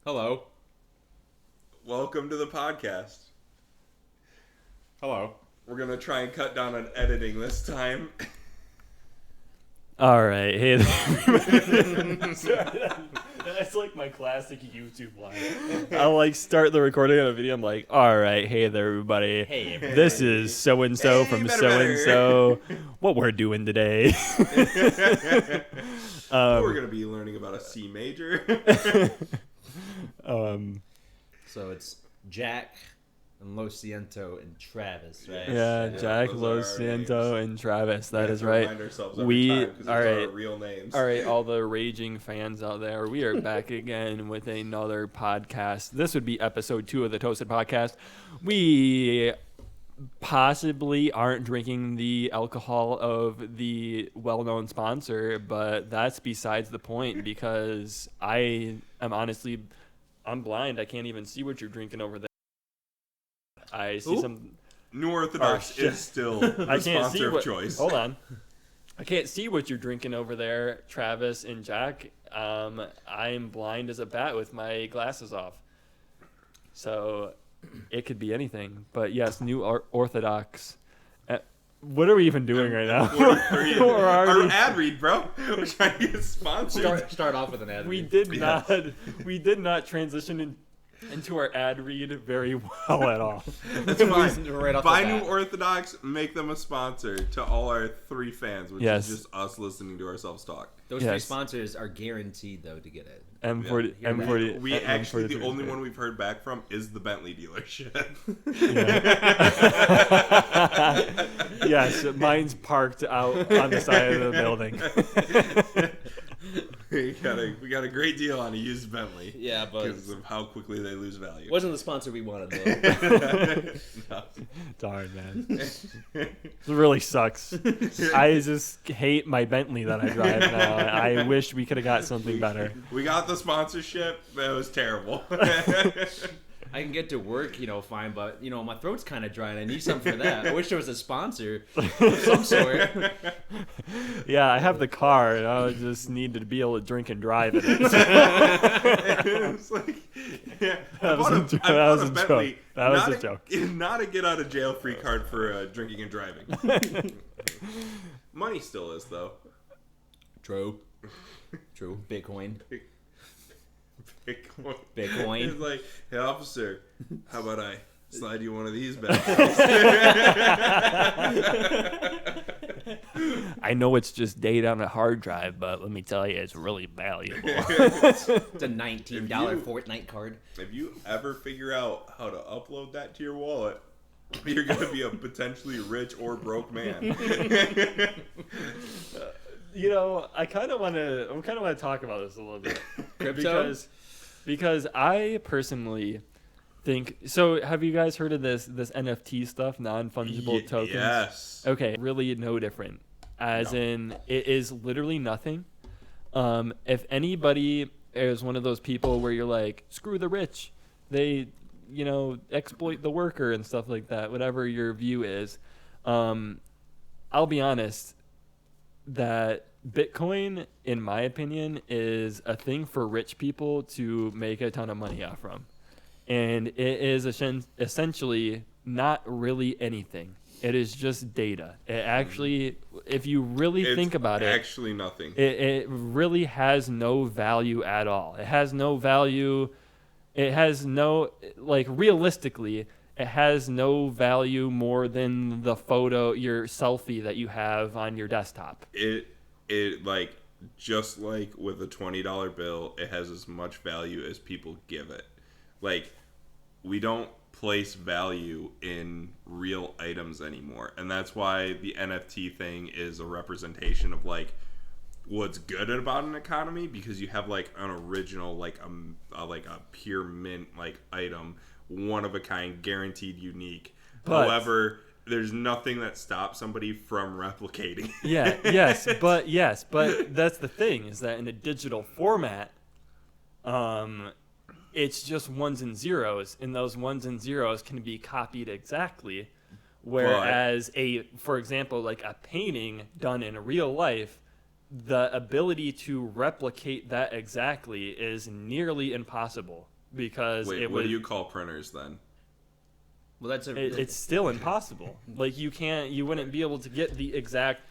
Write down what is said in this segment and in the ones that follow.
Hello. Welcome to the podcast. Hello. We're going to try and cut down on editing this time. All right. Hey there. Sorry, that's like my classic YouTube line. I'll like start the recording on a video. I'm like, all right. Hey there, everybody. Hey, everybody. This is so-and-so from so-and-so. What we're doing today. We're going to be learning about a C major. So it's Jack and Lo Ciento and Travis, right? Yeah, Jack, those Lo are our Ciento, names. and Travis. That is We have to right. remind ourselves every We time 'cause those all are right. our real names. All right, all the raging fans out there, we are back again with another podcast. This would be episode 2 of the Toasted Podcast. We possibly aren't drinking the alcohol of the well-known sponsor, but that's besides the point because I'm blind. I can't even see what you're drinking over there. I see some... New Orthodox is still the sponsor of choice. Hold on. I can't see what you're drinking over there, Travis and Jack. I'm blind as a bat with my glasses off. So it could be anything. But yes, New Orthodox. What are we even doing right now? Our ad read, bro. We're trying to get sponsored. Start off with an ad. We did not transition into our ad read very well at all. That's fine. Right off Buy the New bat. Orthodox, make them a sponsor to all our 3 fans, which Yes. is just us listening to ourselves talk. Those 3 sponsors are guaranteed, though, to get it. M40, Yeah. M40. We actually, the M43. only one we've heard back from is the Bentley dealership. Yes, mine's parked out on the side of the building. we got a great deal on a used Bentley. Yeah, but Because of how quickly they lose value. wasn't the sponsor we wanted, though. No. Darn, man. It really sucks. I just hate my Bentley that I drive now. I wish we could have got something better. We got the sponsorship, but it was terrible. I can get to work, fine, but, my throat's kind of dry, and I need something for that. I wish there was a sponsor of some sort. Yeah, I have the car, and I just need to be able to drink and drive in it. It's like, yeah, That was a joke. That was a joke. Not a get out of jail free card for drinking and driving. Money still is, though. True. Bitcoin. Bitcoin. It's like, hey, officer, how about I slide you one of these back? I know it's just data on a hard drive, but let me tell you, it's really valuable. It's a $19 Fortnite card. If you ever figure out how to upload that to your wallet, you're going to be a potentially rich or broke man. I kind of want to talk about this a little bit. Crypto? Because I personally think so. Have you guys heard of this NFT stuff, non-fungible tokens? Yes. Okay, really no different. In it is literally nothing. If anybody is one of those people where you're like, screw the rich, they exploit the worker and stuff like that, whatever your view is, I'll be honest that Bitcoin, in my opinion, is a thing for rich people to make a ton of money off from. And it is essentially not really anything. It is just data. It actually, if you really think about it, actually nothing. it really has no value at all. It has no value. It has no, realistically, it has no value more than the photo, your selfie that you have on your desktop. It just like with a $20 bill, it has as much value as people give it. Like, we don't place value in real items anymore, and that's why the NFT thing is a representation of what's good about an economy, because you have an original a pure mint item, one of a kind, guaranteed unique. But, however, there's nothing that stops somebody from replicating. Yes, but that's the thing, is that in a digital format, it's just ones and zeros, and those ones and zeros can be copied exactly. Whereas for example, a painting done in real life the ability to replicate that exactly is nearly impossible because what do you call printers then? Well, that's it's still impossible. Like you wouldn't be able to get the exact,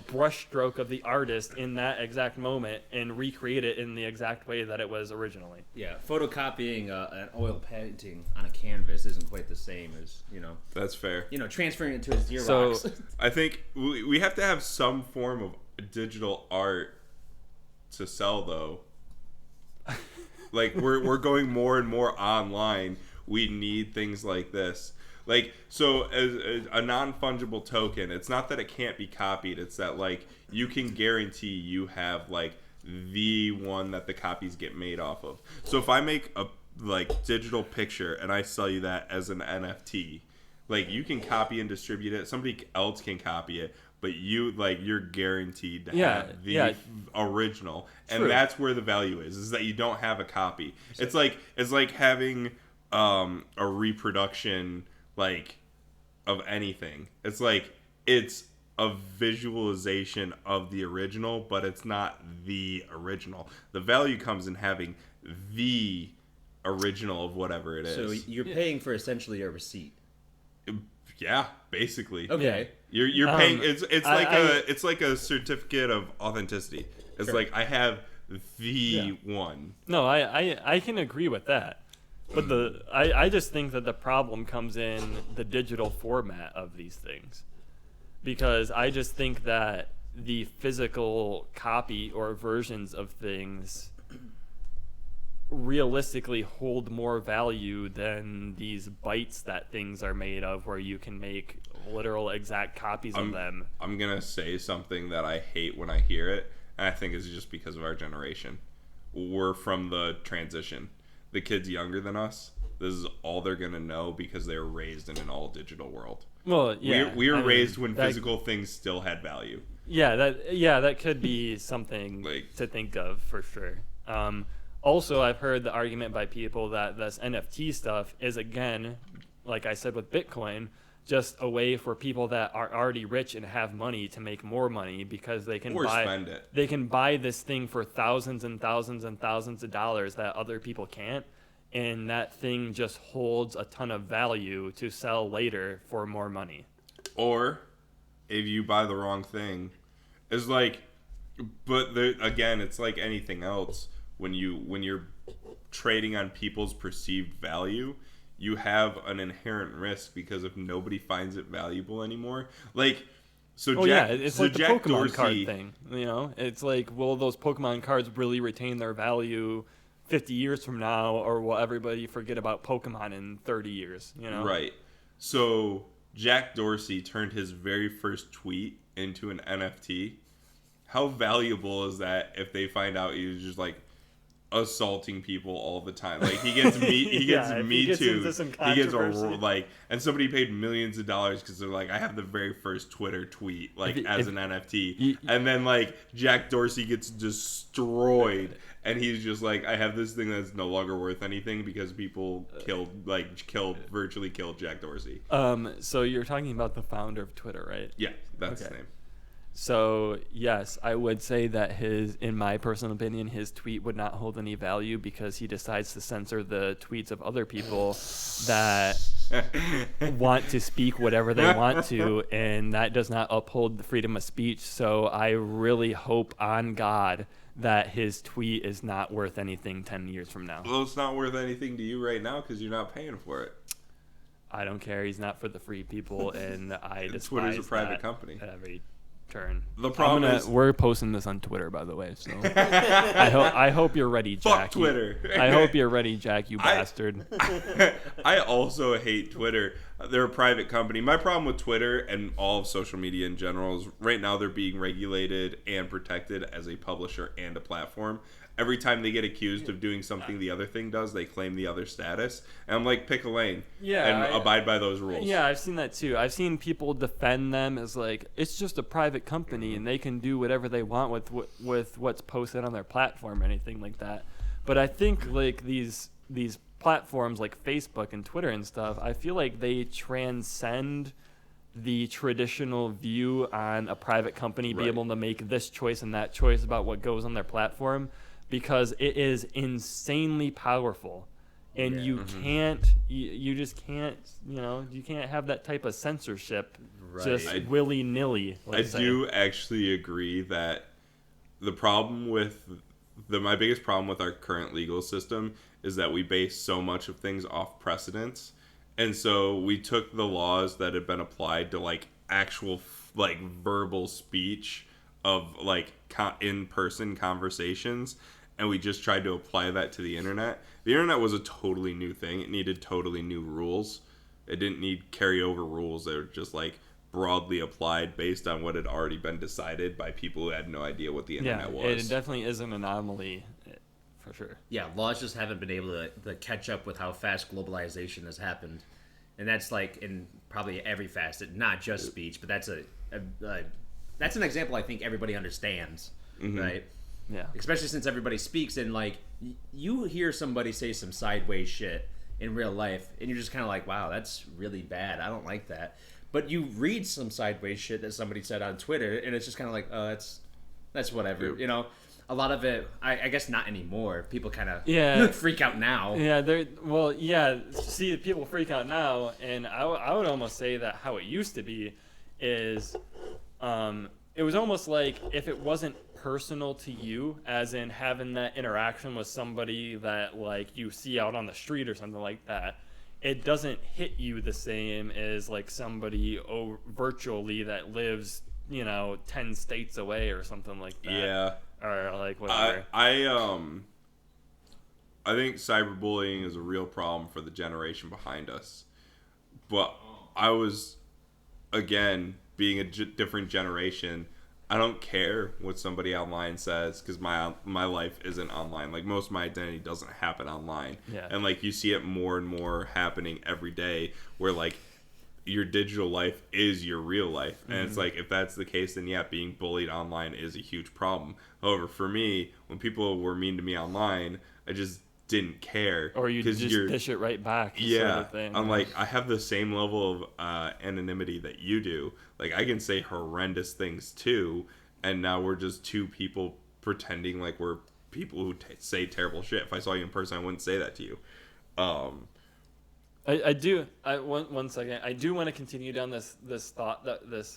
brush stroke of the artist in that exact moment and recreate it in the exact way that it was originally. Yeah, photocopying an oil painting on a canvas isn't quite the same as, That's fair. Transferring it to a Xerox. So I think we have to have some form of digital art to sell, though. Like, we're going more and more online. We need things like this. Like, so as a non-fungible token, it's not that it can't be copied. It's that, like, you can guarantee you have, like, the one that the copies get made off of. So if I make a, like, digital picture and I sell you that as an NFT, like, you can copy and distribute it. Somebody else can copy it. But you're guaranteed to have the original. And True. that's where the value is that you don't have a copy. It's like having a reproduction, like, of anything. It's like it's a visualization of the original, but it's not the original. The value comes in having the original of whatever it is. So you're paying for essentially a receipt. Yeah, basically. Okay. You're paying. It's like a certificate of authenticity. It's Sure. like I have the one. No, I can agree with that. But I just think that the problem comes in the digital format of these things. Because I just think that the physical copy or versions of things realistically hold more value than these bytes that things are made of, where you can make literal exact copies of them. I'm gonna say something that I hate when I hear it, and I think it's just because of our generation. We're from the transition. The kids younger than us, this is all they're gonna know because they were raised in an all digital world. Well, yeah, we were raised when physical things still had value. Yeah, that could be something Like, to think of for sure. Also, I've heard the argument by people that this NFT stuff is, again, like I said with Bitcoin, just a way for people that are already rich and have money to make more money because they can spend it. They can buy this thing for thousands and thousands and thousands of dollars that other people can't, and that thing just holds a ton of value to sell later for more money. Or if you buy the wrong thing, it's like, but again, it's like anything else. When you're trading on people's perceived value, you have an inherent risk because if nobody finds it valuable anymore, like, so it's like the Jack Pokemon Dorsey, card thing. It's like, will those Pokemon cards really retain their value 50 years from now, or will everybody forget about Pokemon in 30 years? Right. So Jack Dorsey turned his very first tweet into an NFT. How valuable is that if they find out he was just like assaulting people all the time? Like, he gets me too. He gets and somebody paid millions of dollars because they're like, I have the very first Twitter tweet as an NFT, and then like Jack Dorsey gets destroyed, and he's just like, I have this thing that's no longer worth anything because people virtually killed Jack Dorsey. So you're talking about the founder of Twitter, right? Yeah, that's his name. So, yes, I would say that in my personal opinion, his tweet would not hold any value because he decides to censor the tweets of other people that want to speak whatever they want to, and that does not uphold the freedom of speech. So I really hope on God that his tweet is not worth anything 10 years from now. Well, it's not worth anything to you right now because you're not paying for it. I don't care. He's not for the free people, and I despise Twitter's a private that company. at every turn. The problem is we're posting this on Twitter, by the way. So I hope you're ready, Jack. Fuck Twitter. I hope you're ready, Jack. You bastard. I also hate Twitter. They're a private company. My problem with Twitter and all of social media in general is right now they're being regulated and protected as a publisher and a platform. Every time they get accused of doing something the other thing does, they claim the other status. And I'm like, pick a lane and abide by those rules. Yeah, I've seen that too. I've seen people defend them as like, it's just a private company and they can do whatever they want with what's posted on their platform or anything like that. But I think like these platforms like Facebook and Twitter and stuff, I feel like they transcend the traditional view on a private company be Right. able to make this choice and that choice about what goes on their platform, because it is insanely powerful. And Yeah. you can't, you just can't, you can't have that type of censorship just Right. willy-nilly. I do actually agree that the problem with my biggest problem with our current legal system is that we base so much of things off precedents. And so we took the laws that had been applied to like actual like verbal speech of like in-person conversations, and we just tried to apply that to the internet. The internet was a totally new thing. It needed totally new rules. It didn't need carryover rules that were just like broadly applied based on what had already been decided by people who had no idea what the internet was. It definitely is an anomaly, for sure. Yeah, laws just haven't been able to catch up with how fast globalization has happened, and that's like in probably every facet, not just speech, but that's that's an example I think everybody understands, right? Yeah. Especially since everybody speaks, and like you hear somebody say some sideways shit in real life, and you're just kind of like, wow, that's really bad. I don't like that. But you read some sideways shit that somebody said on Twitter, and it's just kind of like, oh, that's whatever. Yep. You know, a lot of it, I guess not anymore. People kind of freak out now. Yeah, see, people freak out now, and I would almost say that how it used to be is it was almost like if it wasn't personal to you, as in having that interaction with somebody that like you see out on the street or something like that, it doesn't hit you the same as like somebody virtually that lives 10 states away or something like that. Yeah. Or like whatever. I think cyberbullying is a real problem for the generation behind us. But I was, again, being a different generation, I don't care what somebody online says because my life isn't online. Like, most of my identity doesn't happen online. Yeah. And, like, you see it more and more happening every day where, like, your digital life is your real life. And it's like, if that's the case, then yeah, being bullied online is a huge problem. However, for me, when people were mean to me online, I just didn't care. Or you just dish it right back. Yeah. Sort of thing. I'm like, I have the same level of anonymity that you do. Like, I can say horrendous things too, and now we're just two people pretending like we're people who say terrible shit. If I saw you in person, I wouldn't say that to you. One second. I do want to continue down this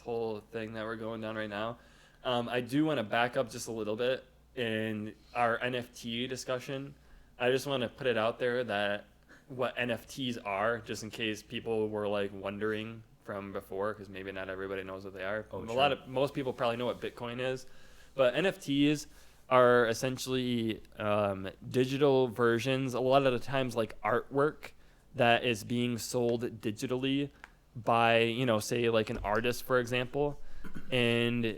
whole thing that we're going down right now. I do want to back up just a little bit in our NFT discussion. I just want to put it out there that what NFTs are, just in case people were like wondering from before, because maybe not everybody knows what they are. Most people probably know what Bitcoin is, but NFTs are essentially digital versions. A lot of the times, like artwork that is being sold digitally by, say like an artist, for example, and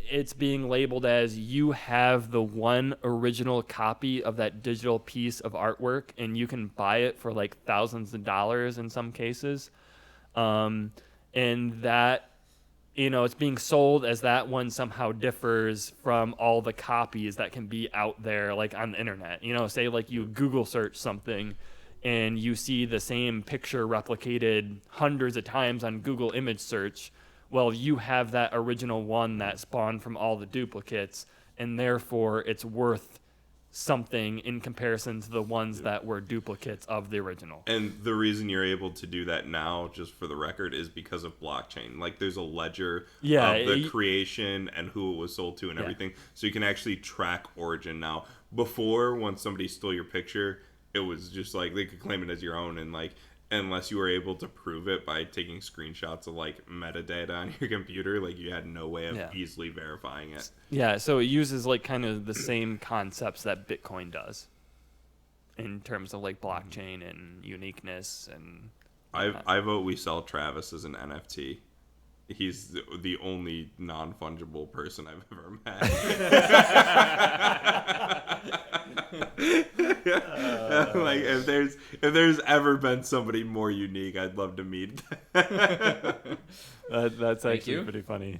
it's being labeled as you have the one original copy of that digital piece of artwork, and you can buy it for like thousands of dollars in some cases. And that, it's being sold as that one somehow differs from all the copies that can be out there, like on the internet. Say like you Google search something and you see the same picture replicated hundreds of times on Google image search. Well, you have that original one that spawned from all the duplicates, and therefore it's worth something in comparison to the ones that were duplicates of the original. And the reason you're able to do that now, just for the record, is because of blockchain. Like, there's a ledger of the creation and who it was sold to and everything, so you can actually track origin now. Before, when somebody stole your picture, it was just like they could claim it as your own, and like, unless you were able to prove it by taking screenshots of like metadata on your computer, like you had no way of easily verifying it. Yeah, so it uses like kind of the same concepts that Bitcoin does in terms of like blockchain and uniqueness. And I vote we sell Travis as an NFT. He's the only non-fungible person I've ever met. Like, if there's ever been somebody more unique, I'd love to meet. That's actually pretty funny.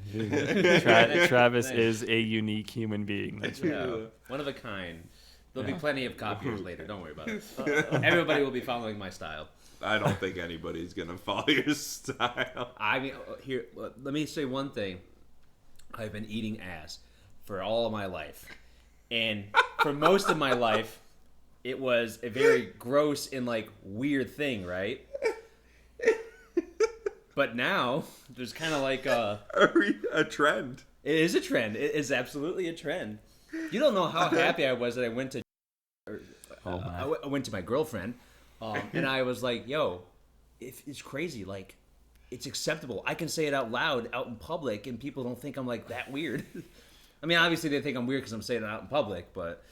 Travis is a unique human being. That's right. One of a kind. There'll be plenty of copiers later. Don't worry about it. Everybody will be following my style. I don't think anybody's gonna follow your style. I mean, here, let me say one thing. I've been eating ass for all of my life. And for most of my life, it was a very gross and, like, weird thing, right? But now, there's kind of like a trend. It is a trend. It is absolutely a trend. You don't know how happy I was that I went to... I went to my girlfriend, and I was like, yo, it's crazy. Like, it's acceptable. I can say it out loud, out in public, and people don't think I'm, like, that weird. I mean, obviously they think I'm weird because I'm saying it out in public, but...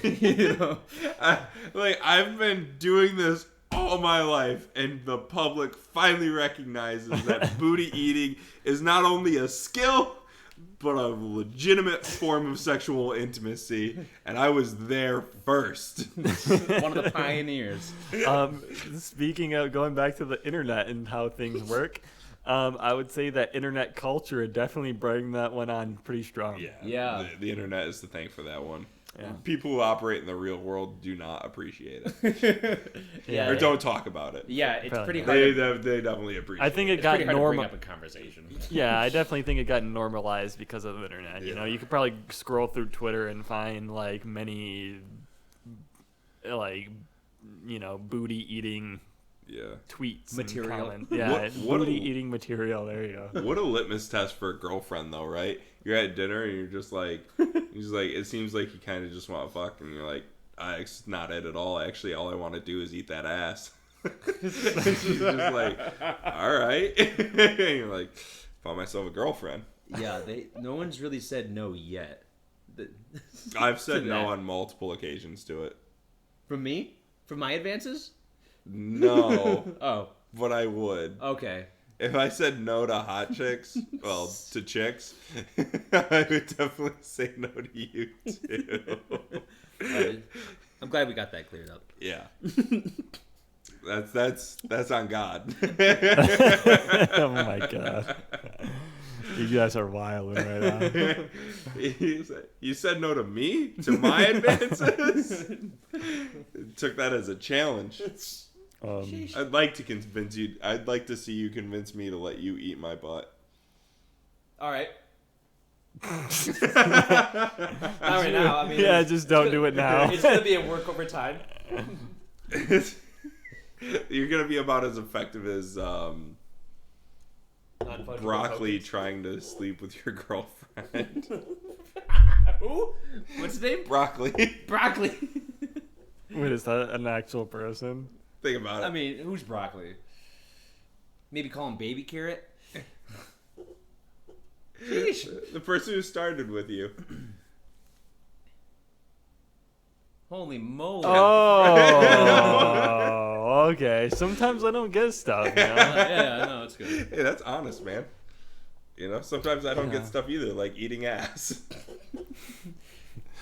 you know. I've been doing this all my life, and the public finally recognizes that booty eating is not only a skill, but a legitimate form of sexual intimacy, and I was there first. One of the pioneers. Speaking of going back to the internet and how things work, I would say that internet culture would definitely bring that one on pretty strong. Yeah. The internet is to thank for that one. Yeah. People who operate in the real world do not appreciate it. Yeah. Or don't talk about it. Yeah, it's Probably pretty not. hard. They definitely appreciate I think it It's got pretty hard to bring normal. up in conversation. Yeah, I definitely think it got normalized because of the internet. You know, you could probably scroll through Twitter and find like many, like, you know, booty eating tweets Material. and comments. Yeah, What booty a- eating material. There you go. What a litmus test for a girlfriend, though, right? You're at dinner and you're just like, it seems like you kind of just want to fuck, and you're like, it's not it at all. Actually, all I want to do is eat that ass. She's just like, all right. And you're like, found myself a girlfriend. Yeah, no one's really said no yet. I've said To no that. on multiple occasions to it. From me? From my advances? No, Oh, but I would. okay. If I said no to hot chicks, well, to chicks, I would definitely say no to you too. I'm glad we got that cleared up. Yeah. That's on God. Oh my god, you guys are wild right now. You said no to me? To my advances? Took that as a challenge. I'd like to convince you. I'd like to see you convince me to let you eat my butt. All right. Not right now. I mean, Yeah, just don't do it now. It's gonna be a work over time. You're gonna be about as effective as Non-fungible broccoli tokens. trying to sleep with your girlfriend. Who? What's his name? Broccoli. Broccoli. Wait, is that an actual person? Think about it. I mean, who's broccoli? Maybe call him baby carrot. Sheesh. The person who started with you. Holy moly. Oh, okay. Sometimes I don't get stuff. You know? Yeah, no, it's good. Hey, that's honest, man. You know, sometimes I don't get stuff either, like eating ass.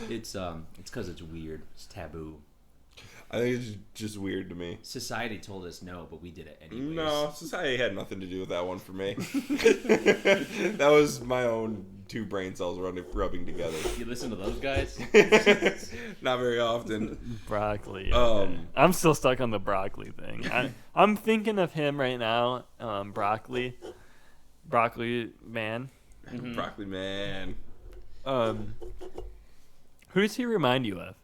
It's because it's weird. It's taboo. I think it's just weird to me. Society told us no, but we did it anyways. No, society had nothing to do with that one for me. That was my own two brain cells rubbing together. You listen to those guys? Not very often. Broccoli. Okay. I'm still stuck on the broccoli thing. I'm thinking of him right now. Broccoli man. Broccoli man. Who does he remind you of?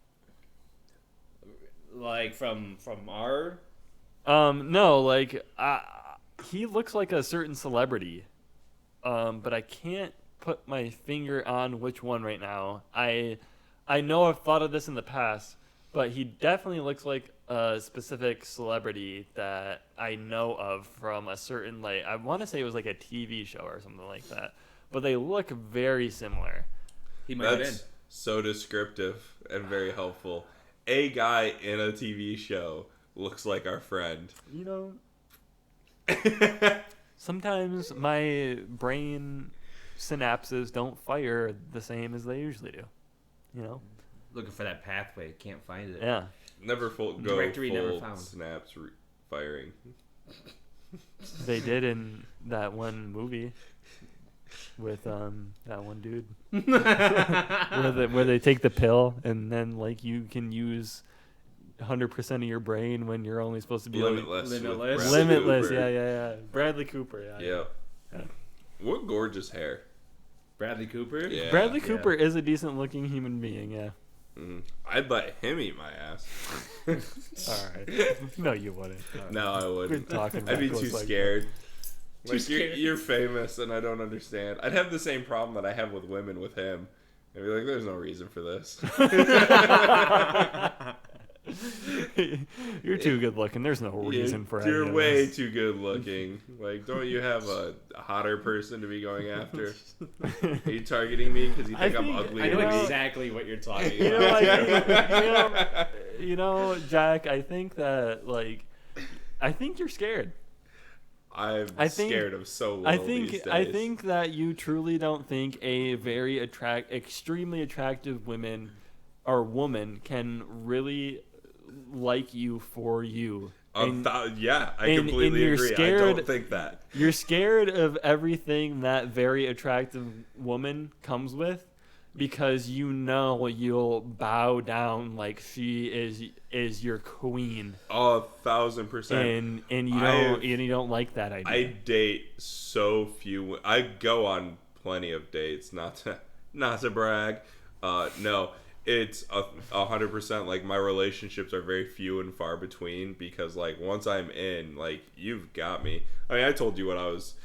Like from our... No, like he looks like a certain celebrity, but I can't put my finger on which one right now. I know I've thought of this in the past, but he definitely looks like a specific celebrity that I know of from a certain, like, I want to say it was like a TV show or something like that, but they look very similar. He might have been. That's so descriptive and very helpful. A guy in a TV show looks like our friend. You know, sometimes my brain synapses don't fire the same as they usually do. You know? Looking for that pathway. Can't find it. Yeah. Never go Directory full never found. snaps firing. They did in that one movie. with that one dude where they take the pill and then like you can use 100% of your brain when you're only supposed to be Limitless. Limitless. limitless. Cooper. Yeah. Bradley Cooper. Yeah. What gorgeous hair. Bradley Cooper. Yeah. Bradley Cooper is a decent looking human being. Yeah. I'd let him eat my ass. All right. No, you wouldn't. No, I wouldn't. Quit talking I'd be reckless too like scared. Too Like scared. you're famous and I don't understand. I'd have the same problem that I have with women with him. I'd be like, there's no reason for this. You're too good looking. There's no reason for any You're of way this. too good looking. Like, don't you have a hotter person to be going after? Are you targeting me because you think I'm ugly? I know and weak? exactly what you're talking You about. know, you know, Jack. I think that I think you're scared. I'm I think- scared of so little I these days. think that you truly don't think a very extremely attractive woman can really like you for you. And yeah, I and completely you're agree. I scared- don't think that. you're scared of everything that very attractive woman comes with because you know you'll bow down like she is your queen. 1,000%. And you don't like that idea. I date so few. I go on plenty of dates. Not to brag. No, it's 100%. Like my relationships are very few and far between because like once I'm in, like you've got me. I mean, I told you what I was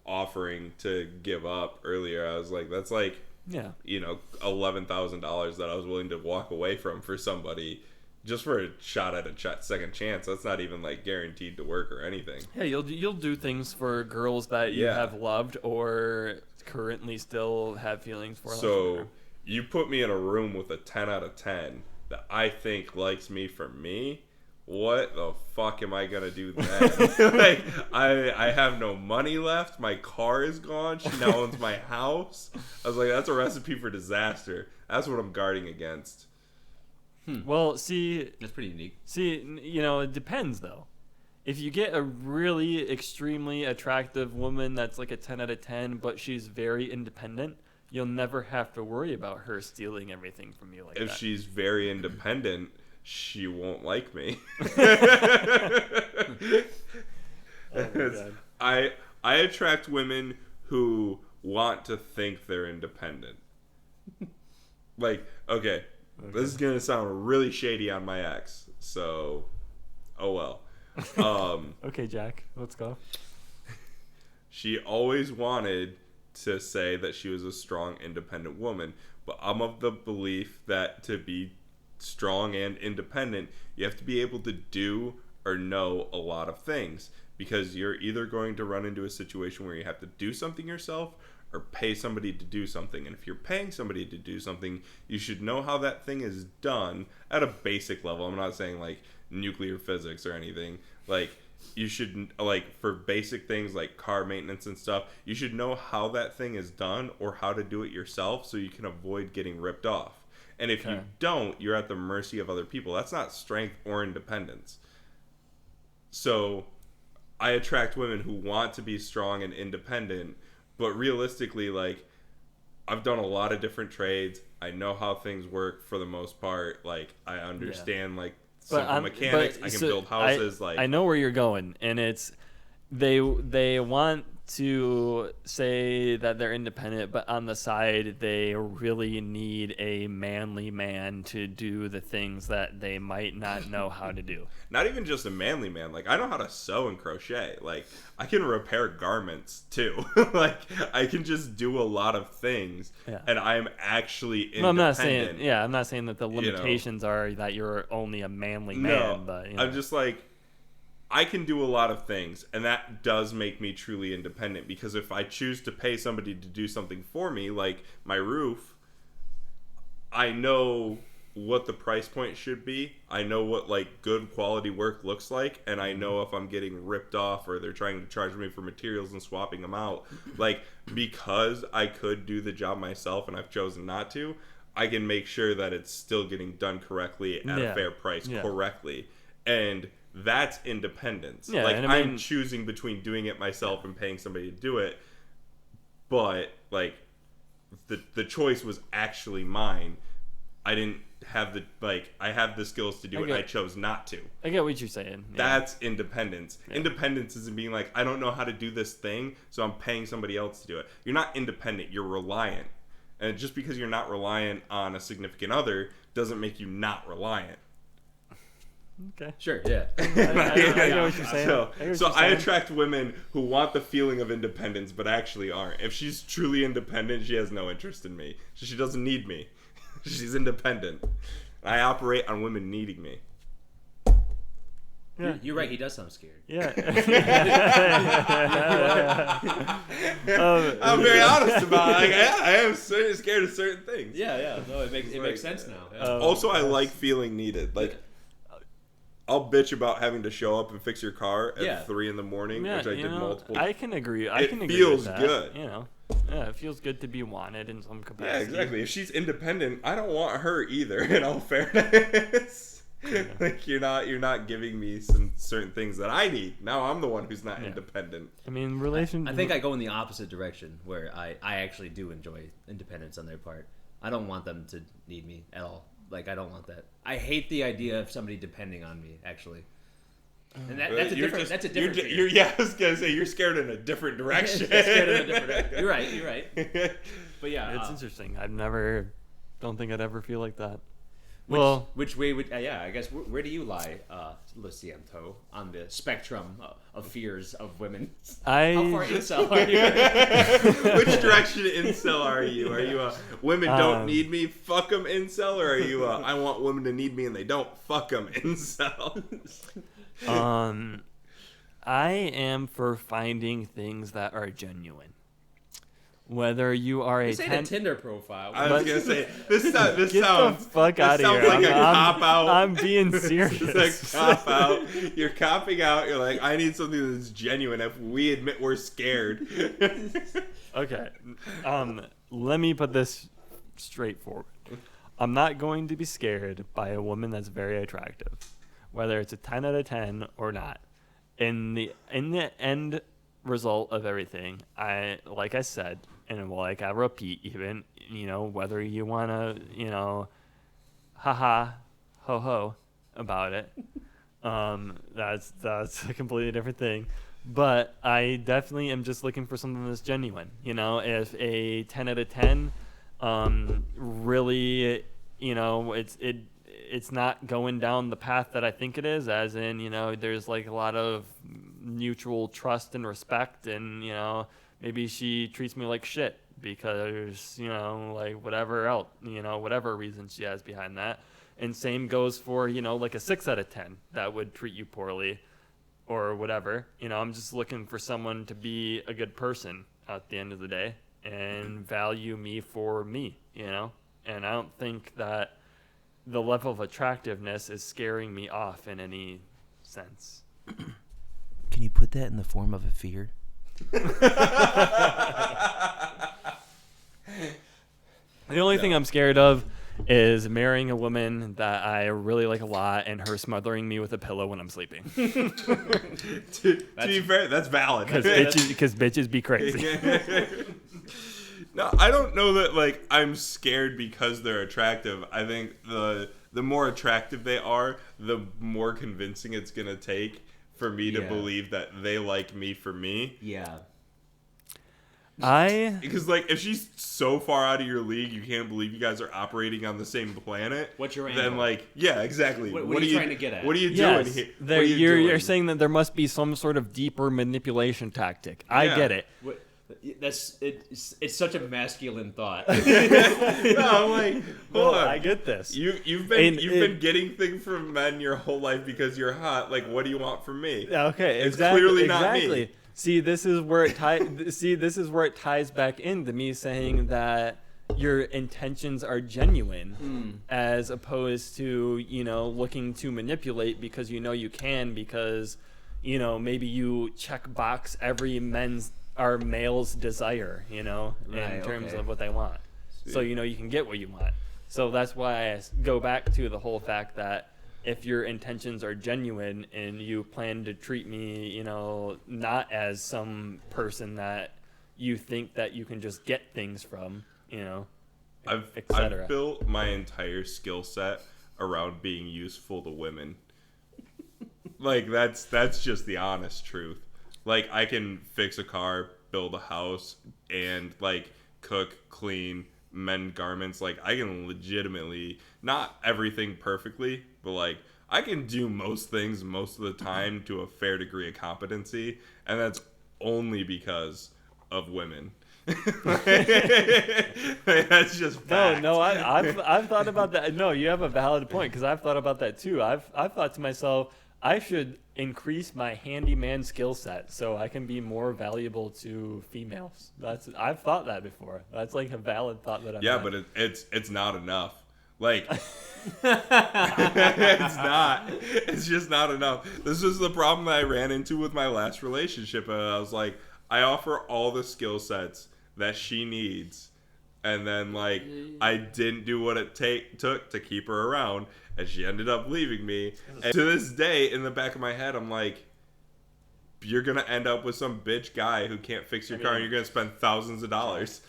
offering to give up earlier. I was like, that's like $11,000 that I was willing to walk away from for somebody. Just for a shot at a second chance. That's not even like guaranteed to work or anything. Yeah, you'll do things for girls that you have loved or currently still have feelings for. So you put me in a room with a 10 out of 10 that I think likes me for me. What the fuck am I gonna do then? Like I have no money left. My car is gone. She now owns my house. I was like, that's a recipe for disaster. That's what I'm guarding against. Well, see, That's pretty unique. it depends though. If you get a really extremely attractive woman that's like a 10 out of 10, but she's very independent, you'll never have to worry about her stealing everything from you like If that. she's very independent, she won't like me. Oh my God. I attract women who want to think they're independent. Like, okay, this is gonna sound really shady on my ex, so oh well. Okay, Jack, let's go. She always wanted to say that she was a strong, independent woman, but I'm of the belief that to be strong and independent, you have to be able to do or know a lot of things, because you're either going to run into a situation where you have to do something yourself or pay somebody to do something. And if you're paying somebody to do something, you should know how that thing is done at a basic level. I'm not saying like nuclear physics or anything. Like you should, like for basic things like car maintenance and stuff, you should know how that thing is done or how to do it yourself so you can avoid getting ripped off. And if you don't, you're at the mercy of other people. That's not strength or independence. So I attract women who want to be strong and independent, but realistically, like, I've done a lot of different trades. I know how things work for the most part. Like, I understand, like, simple mechanics. I can build houses. I know where you're going, and it's they want to say that they're independent, but on the side they really need a manly man to do the things that they might not know how to do. Not even just a manly man. Like, I know how to sew and crochet. Like, I can repair garments too. Like, I can just do a lot of things, and I'm actually independent. No, I'm not saying that the limitations are that you're only a manly man. But I'm just like, I can do a lot of things, and that does make me truly independent, because if I choose to pay somebody to do something for me, like my roof, I know what the price point should be. I know what like good quality work looks like, and I know if I'm getting ripped off or they're trying to charge me for materials and swapping them out. Like, because I could do the job myself and I've chosen not to, I can make sure that it's still getting done correctly at a fair price correctly. And that's independence. Like, I'm choosing between doing it myself and paying somebody to do it. but like the choice was actually mine. I didn't have I have the skills to do it. I chose not to. I get what you're saying. Yeah. That's independence. Yeah. Independence isn't being like, I don't know how to do this thing, so I'm paying somebody else to do it. You're not independent. You're reliant. And just because you're not reliant on a significant other doesn't make you not reliant. Okay. Sure, yeah. I get what you're saying. So I attract women who want the feeling of independence but actually aren't. If she's truly independent, she has no interest in me. She doesn't need me. She's independent. I operate on women needing me. Yeah. You're right, he does sound scared. Yeah. I'm very honest about it. I am scared of certain things. Yeah. No, it makes sense now. Yeah. Also, I like feeling needed. Like, I'll bitch about having to show up and fix your car at 3 a.m, which I did multiple times. I can agree. It feels good. You know, yeah, it feels good to be wanted in some capacity. Yeah, exactly. If she's independent, I don't want her either. In all fairness, like you're not giving me some certain things that I need. Now I'm the one who's not independent. I mean, I think I go in the opposite direction, where I actually do enjoy independence on their part. I don't want them to need me at all. Like, I don't want that. I hate the idea of somebody depending on me, actually. And that's a different fear. Yeah, I was going to say, you're scared in a different direction. You're right. But yeah. It's interesting. Don't think I'd ever feel like that. Which way would, I guess, where do you lie, Lo Siento, on the spectrum of fears of women? How far incel are you? Which direction incel are you? Are you a women don't need me, fuck them incel? Or are you a I want women to need me and they don't, fuck them incel? I am for finding things that are genuine. Whether you are a Tinder profile. I was gonna say this sounds the fuck out of here. Like a cop out. I'm being serious. It's a cop out. You're copping out. You're like, I need something that's genuine. If we admit we're scared. Okay. Let me put this straightforward. I'm not going to be scared by a woman that's very attractive, whether it's a 10 out of 10 or not. In the end result of everything, like I said, and like I repeat, even, whether you want to, haha, ho ho about it, that's a completely different thing. But I definitely am just looking for something that's genuine. If a 10 out of 10, really, it's not going down the path that I think it is, as in, there's like a lot of mutual trust and respect, and, maybe she treats me like shit because, like whatever else, whatever reason she has behind that. And same goes for, like a 6 out of 10 that would treat you poorly or whatever. I'm just looking for someone to be a good person at the end of the day and value me for me, and I don't think that the level of attractiveness is scaring me off in any sense. Can you put that in the form of a fear? The only thing I'm scared of is marrying a woman that I really like a lot and her smothering me with a pillow when I'm sleeping. to be fair, that's valid. Because bitches be crazy. No, I don't know that, like, I'm scared because they're attractive. I think the more attractive they are, the more convincing it's going to take for me to believe that they like me for me. Yeah. Because, like, if she's so far out of your league, you can't believe you guys are operating on the same planet. What's your angle? Then, like, yeah, exactly. What are you trying to get at? What are you doing here? You're saying that there must be some sort of deeper manipulation tactic. I get it. It's such a masculine thought. No, I'm like, hold on. I get this. You've been getting things from men your whole life because you're hot. Like, what do you want from me? Okay, it's clearly not me. See, this is where it ties back into me saying that your intentions are genuine, as opposed to looking to manipulate because you can, because maybe you check box every male's desire, in terms of what they want. Sweet. So you can get what you want. So that's why I go back to the whole fact that if your intentions are genuine and you plan to treat me, not as some person that, you think that you can just get things from, I've etc. built my entire skill set around being useful to women. Like that's just the honest truth. Like I can fix a car, build a house, and like cook, clean, mend garments. Like I can legitimately, not everything perfectly, but like I can do most things most of the time to a fair degree of competency, and that's only because of women. That's just fact. No, I've thought about that. No, you have a valid point, because I've thought about that too. I've thought to myself, I should increase my handyman skill set so I can be more valuable to females. I've thought that before. That's like a valid thought that I've had. But it's not enough. Like it's not. It's just not enough. This is the problem that I ran into with my last relationship. I was like, I offer all the skill sets that she needs, and then like I didn't do what it took to keep her around, and she ended up leaving me. And to this day, in the back of my head, I'm like, you're gonna end up with some bitch guy who can't fix your car, and you're gonna spend thousands of dollars.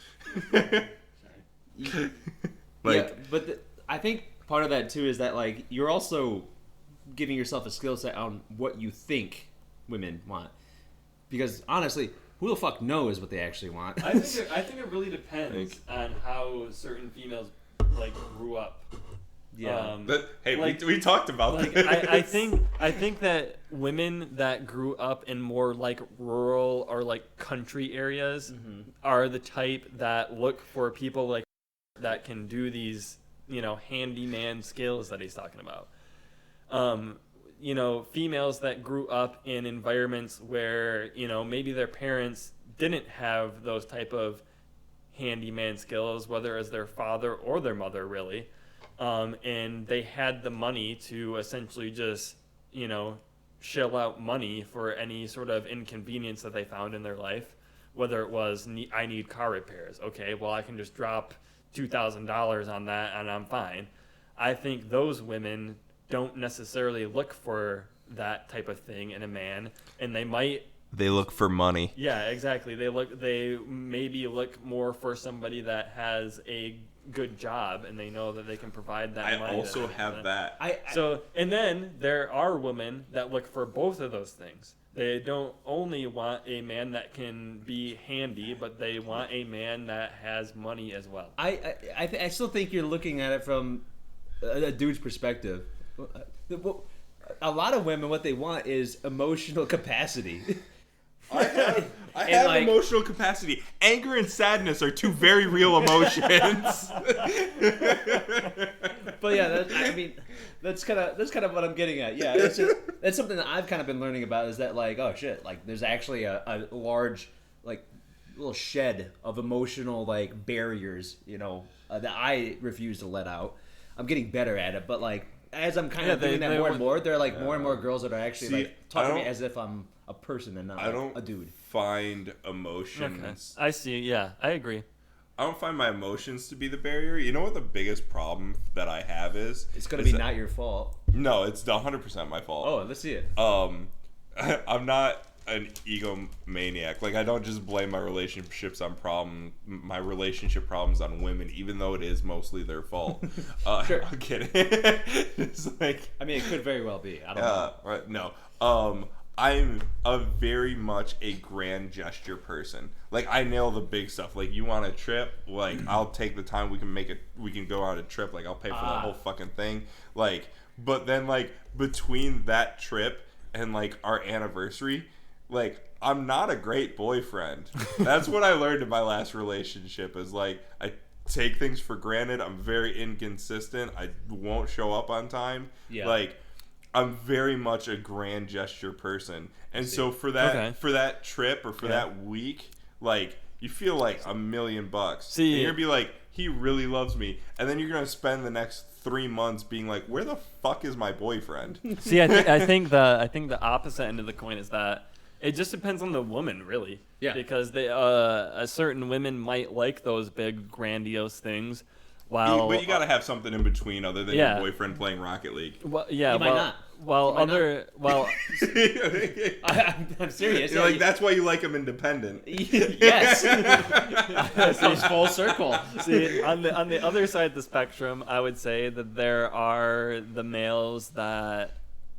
I think part of that too is that like you're also giving yourself a skill set on what you think women want, because honestly, who the fuck knows what they actually want? I think it really depends on how certain females like grew up. Yeah. We talked about like this. I think that women that grew up in more like rural or like country areas are the type that look for people like that can do these, handyman skills that he's talking about. Females that grew up in environments where, maybe their parents didn't have those type of handyman skills, whether as their father or their mother, really. And they had the money to essentially just, shell out money for any sort of inconvenience that they found in their life, whether it was, I need car repairs. Okay, well, I can just drop $2,000 on that and I'm fine. I think those women don't necessarily look for that type of thing in a man, and They look for money. Yeah, exactly. They maybe look more for somebody that has a good job, and they know that they can provide that money. I also have that. And then there are women that look for both of those things. They don't only want a man that can be handy, but they want a man that has money as well. I still think you're looking at it from a dude's perspective. A lot of women, what they want is emotional capacity. I have emotional capacity. Anger and sadness are two very real emotions. But yeah, that's kind of what I'm getting at. Yeah, that's something that I've kind of been learning about, is that like, oh shit, like there's actually a large like little shed of emotional like barriers, that I refuse to let out. I'm getting better at it, but like as I'm kind of doing that more and more, there are like more and more girls that are actually like talking to me as if I'm a person and not a dude. Find emotions. Okay. I see. Yeah, I agree. I don't find my emotions to be the barrier. You know what the biggest problem that I have is? It's going to be not your fault. No, it's 100% my fault. Oh, let's see it. I'm not an egomaniac. Like I don't just blame my relationship problems on women, even though it is mostly their fault. Sure. I'm kidding. It's like, I mean, it could very well be. I don't know. No. I'm very much a grand gesture person. Like I nail the big stuff. Like you want a trip, like I'll take the time. We can go on a trip. Like I'll pay for the whole fucking thing. Like, but then like between that trip and like our anniversary, like I'm not a great boyfriend. That's what I learned in my last relationship. Is like I take things for granted. I'm very inconsistent. I won't show up on time. Yeah. Like I'm very much a grand gesture person, and so for that trip or for that week, like you feel like $1 million. See, and you're gonna be like, he really loves me, and then you're gonna spend the next 3 months being like, where the fuck is my boyfriend? See, I think the opposite end of the coin is that it just depends on the woman, really. Yeah. Because they certain women might like those big grandiose things, While But you gotta have something in between other than Yeah. your boyfriend playing Rocket League. well, yeah, You might not. Well, You might other well, I'm serious. You're like, that's why you like him independent. Yes. That comes full circle. see on the other side of the spectrum, I would say that there are the males that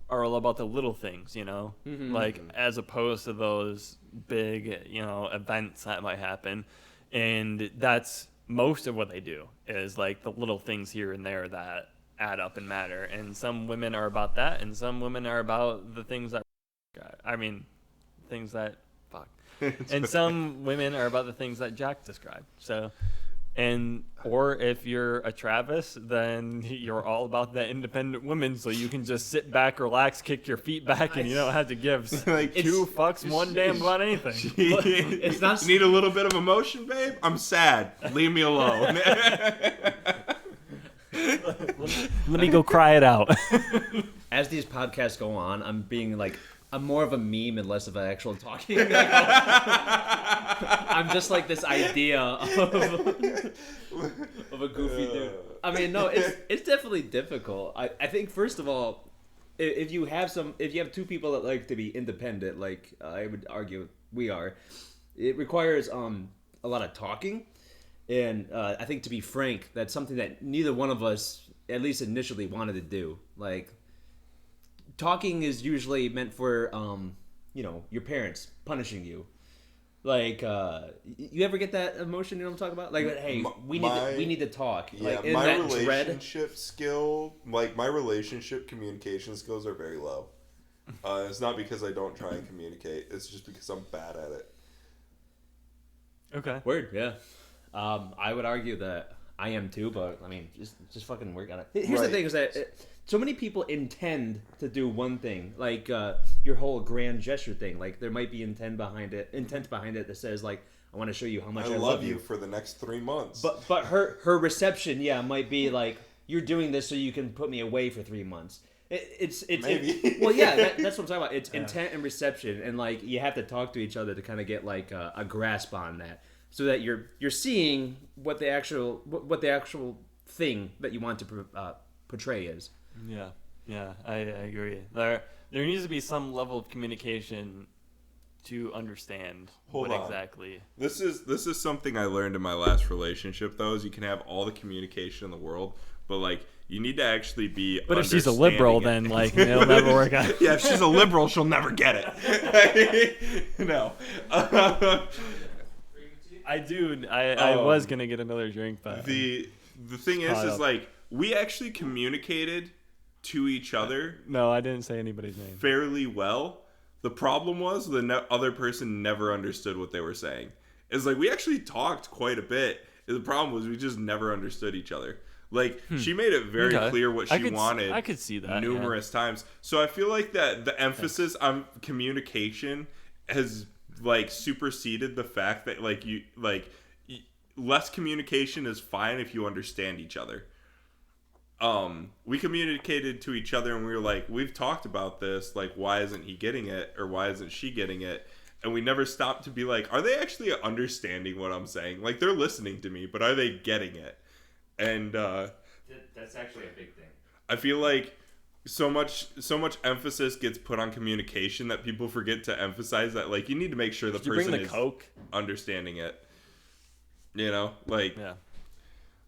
are all about the little things, like as opposed to those big, events that might happen, and that's most of what they do is like the little things here and there that add up and matter. And some women are about that, and some women are about the things that, and some women are about the things that Jack described. So, or if you're a Travis, then you're all about that independent woman, so you can just sit back, relax, kick your feet back, and you don't have to give Like, two fucks one damn about anything. It's not. You need a little bit of emotion, babe? I'm sad. Leave me alone. Let me go cry it out. As these podcasts go on, I'm more of a meme and less of an actual talking. I'm just like this idea of a goofy dude. I mean, no, it's definitely difficult. I think first of all, if you have two people that like to be independent, like I would argue we are, it requires a lot of talking, and I think, to be frank, that's something that neither one of us, at least initially, wanted to do. Like, talking is usually meant for your parents punishing you. Like, you ever get that emotion? You know what I'm talking about? Like, hey, we need to talk. Yeah, like, in my that relationship skill, like my relationship communication skills are very low. It's not because I don't try and communicate. It's just because I'm bad at it. Okay. Word, yeah. I would argue that I am too, but I mean, just fucking work on it. Here's the thing: is that so many people intend to do one thing, like your whole grand gesture thing. Like, there might be intent behind it that says, like, I want to show you how much I love you for the next 3 months. But her reception, might be like, you're doing this so you can put me away for 3 months. It's Maybe. well, yeah, that's what I'm talking about. It's intent and reception, and like, you have to talk to each other to kind of get like a grasp on that, so that you're seeing what the actual thing that you want to portray is. Yeah, I agree. There needs to be some level of communication to understand Hold on. exactly. This is something I learned in my last relationship, though, is you can have all the communication in the world, but like, you need to actually be. But if she's a liberal, then like, it'll never work out. Yeah, if she's a liberal, she'll never get it. No. I do. I was gonna get another drink, but The thing is caught up. like, we actually communicated to each other no, I didn't say anybody's name. fairly well. The problem was the other person never understood what they were saying. It's like, we actually talked quite a bit. The problem was we just never understood each other. Like, she made it very clear what she wanted. I could see that numerous times. So I feel like that the emphasis on communication has like superseded the fact that less communication is fine if you understand each other. We communicated to each other and we were like, we've talked about this, like, why isn't he getting it, or why isn't she getting it? And we never stopped to be like, are they actually understanding what I'm saying? Like, they're listening to me, but are they getting it? And That's actually a big thing. I feel like so much emphasis gets put on communication that people forget to emphasize that, like, you need to make sure the person is Coke? understanding it. Like, Yeah.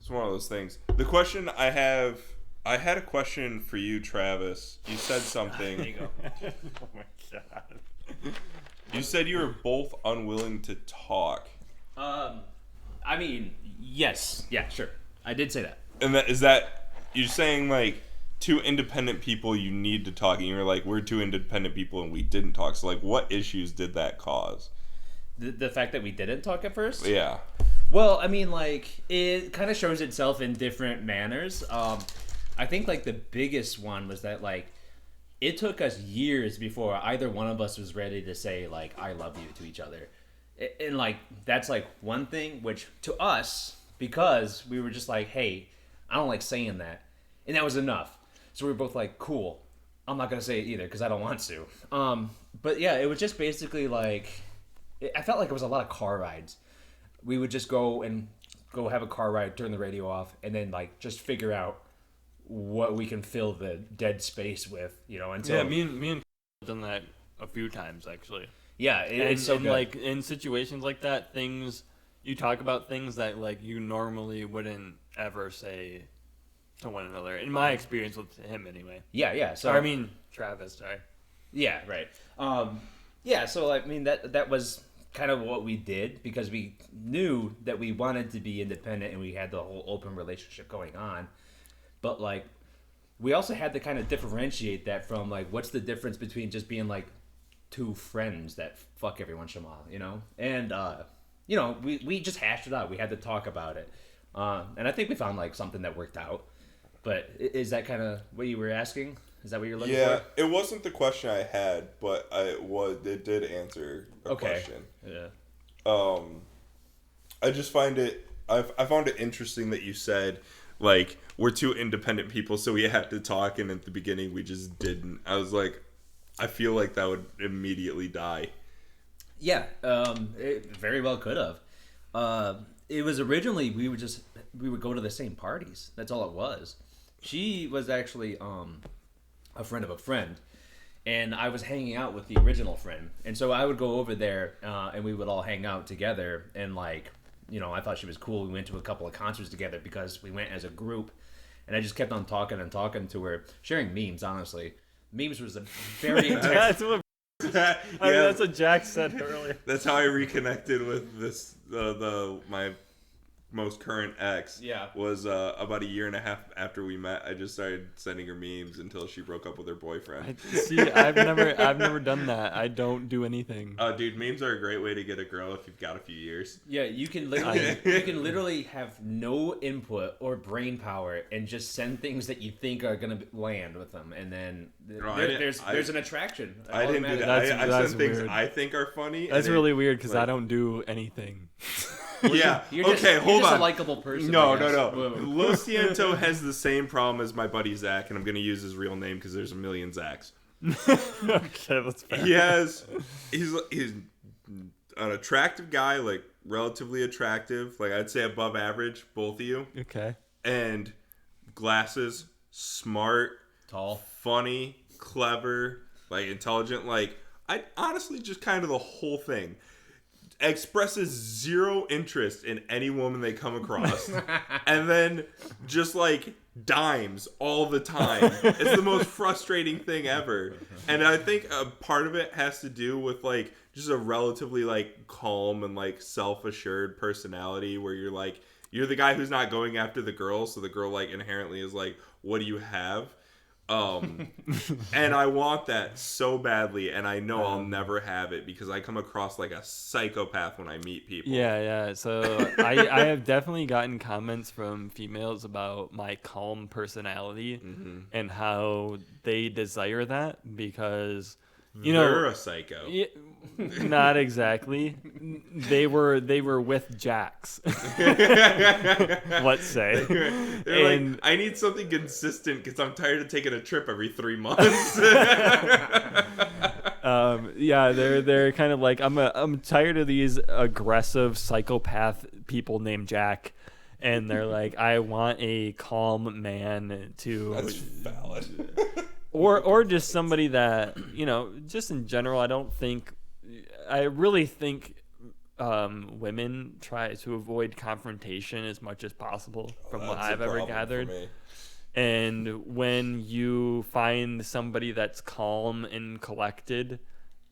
it's one of those things. The question I had a question for you, Travis. You said something. There you go. Oh my god. You said you were both unwilling to talk. I mean, yes, yeah, sure, I did say that. And is that you're saying, like, two independent people, you need to talk, and you were like, we're two independent people and we didn't talk. So, like, what issues did that cause? The fact that we didn't talk at first? Yeah. Well, I mean, like, it kind of shows itself in different manners. I think, like, the biggest one was that, like, it took us years before either one of us was ready to say, like, I love you to each other. And, like, that's, like, one thing, which to us, because we were just like, hey, I don't like saying that. And that was enough. So we were both like, cool. I'm not going to say it either because I don't want to. But, yeah, it was just basically, like, I felt like it was a lot of car rides. We would just go and go have a car ride, turn the radio off, and then like just figure out what we can fill the dead space with, you know. Until Yeah, me and have done that a few times actually. yeah, it's so and good. like in situations like that, things you talk about things that like you normally wouldn't ever say to one another. In my experience with him, anyway. yeah. So Or, I mean, Travis. Sorry. yeah, right. Yeah, so I mean that was kind of what we did because we knew that we wanted to be independent and we had the whole open relationship going on. But like we also had to kind of differentiate that from like what's the difference between just being like two friends that fuck every once in a while, you know? And you know, we just hashed it out. We had to talk about it. And I think we found like something that worked out. But is that kind of what you were asking? Is that what you're looking Yeah, for? it wasn't the question I had, but it did answer a question. Yeah. I just find it I found it interesting that you said like we're two independent people, so we had to talk, and at the beginning we just didn't. I was like, I feel like that would immediately die. Yeah, it very well could have. It was originally we would go to the same parties. That's all it was. She was actually a friend of a friend, and I was hanging out with the original friend, and so I would go over there and we would all hang out together, and like, you know, I thought she was cool. We went to a couple of concerts together because we went as a group, and I just kept on talking and talking to her, sharing memes. Honestly, memes was a very intense. That's what. Yeah, I mean, that's what Jack said earlier. that's how I reconnected with this my most current ex. Yeah. Was about a year and a half after we met. I just started sending her memes until she broke up with her boyfriend. See, I've never done that. I don't do anything. Dude, memes are a great way to get a girl if you've got a few years. Yeah, you can literally have no input or brain power and just send things that you think are gonna land with them, and then there's an attraction. I didn't do that. I That's send things weird. I think are funny. That's and really weird because I like- don't do anything. Yeah. You're just, Okay, hold you're just on. a likable person. No. I guess. Lo Ciento has the same problem as my buddy Zach, and I'm going to use his real name because there's a million Zachs. Okay, that's fair. He's an attractive guy, like relatively attractive, like I'd say above average, both of you. Okay. And glasses, smart, Tall. funny, clever, like intelligent, like I honestly just kind of the whole thing. Expresses zero interest in any woman they come across, and then just like dimes all the time. It's the most frustrating thing ever. And I think a part of it has to do with like just a relatively like calm and like self-assured personality where you're like, you're the guy who's not going after the girl, so the girl like inherently is like, what do you have? And I want that so badly, and I know I'll never have it because I come across like a psychopath when I meet people. Yeah. So I have definitely gotten comments from females about my calm personality and how they desire that because, you know, They're a psycho. Yeah, not exactly. They were with Jax. Let's say. They're And like, I need something consistent because I'm tired of taking a trip every 3 months. yeah, they're kind of like I'm tired of these aggressive psychopath people named Jack, and they're like, I want a calm man to That's valid. or just somebody that, you know, just in general, I really think women try to avoid confrontation as much as possible from what That's a I've ever problem for gathered. me. And when you find somebody that's calm and collected,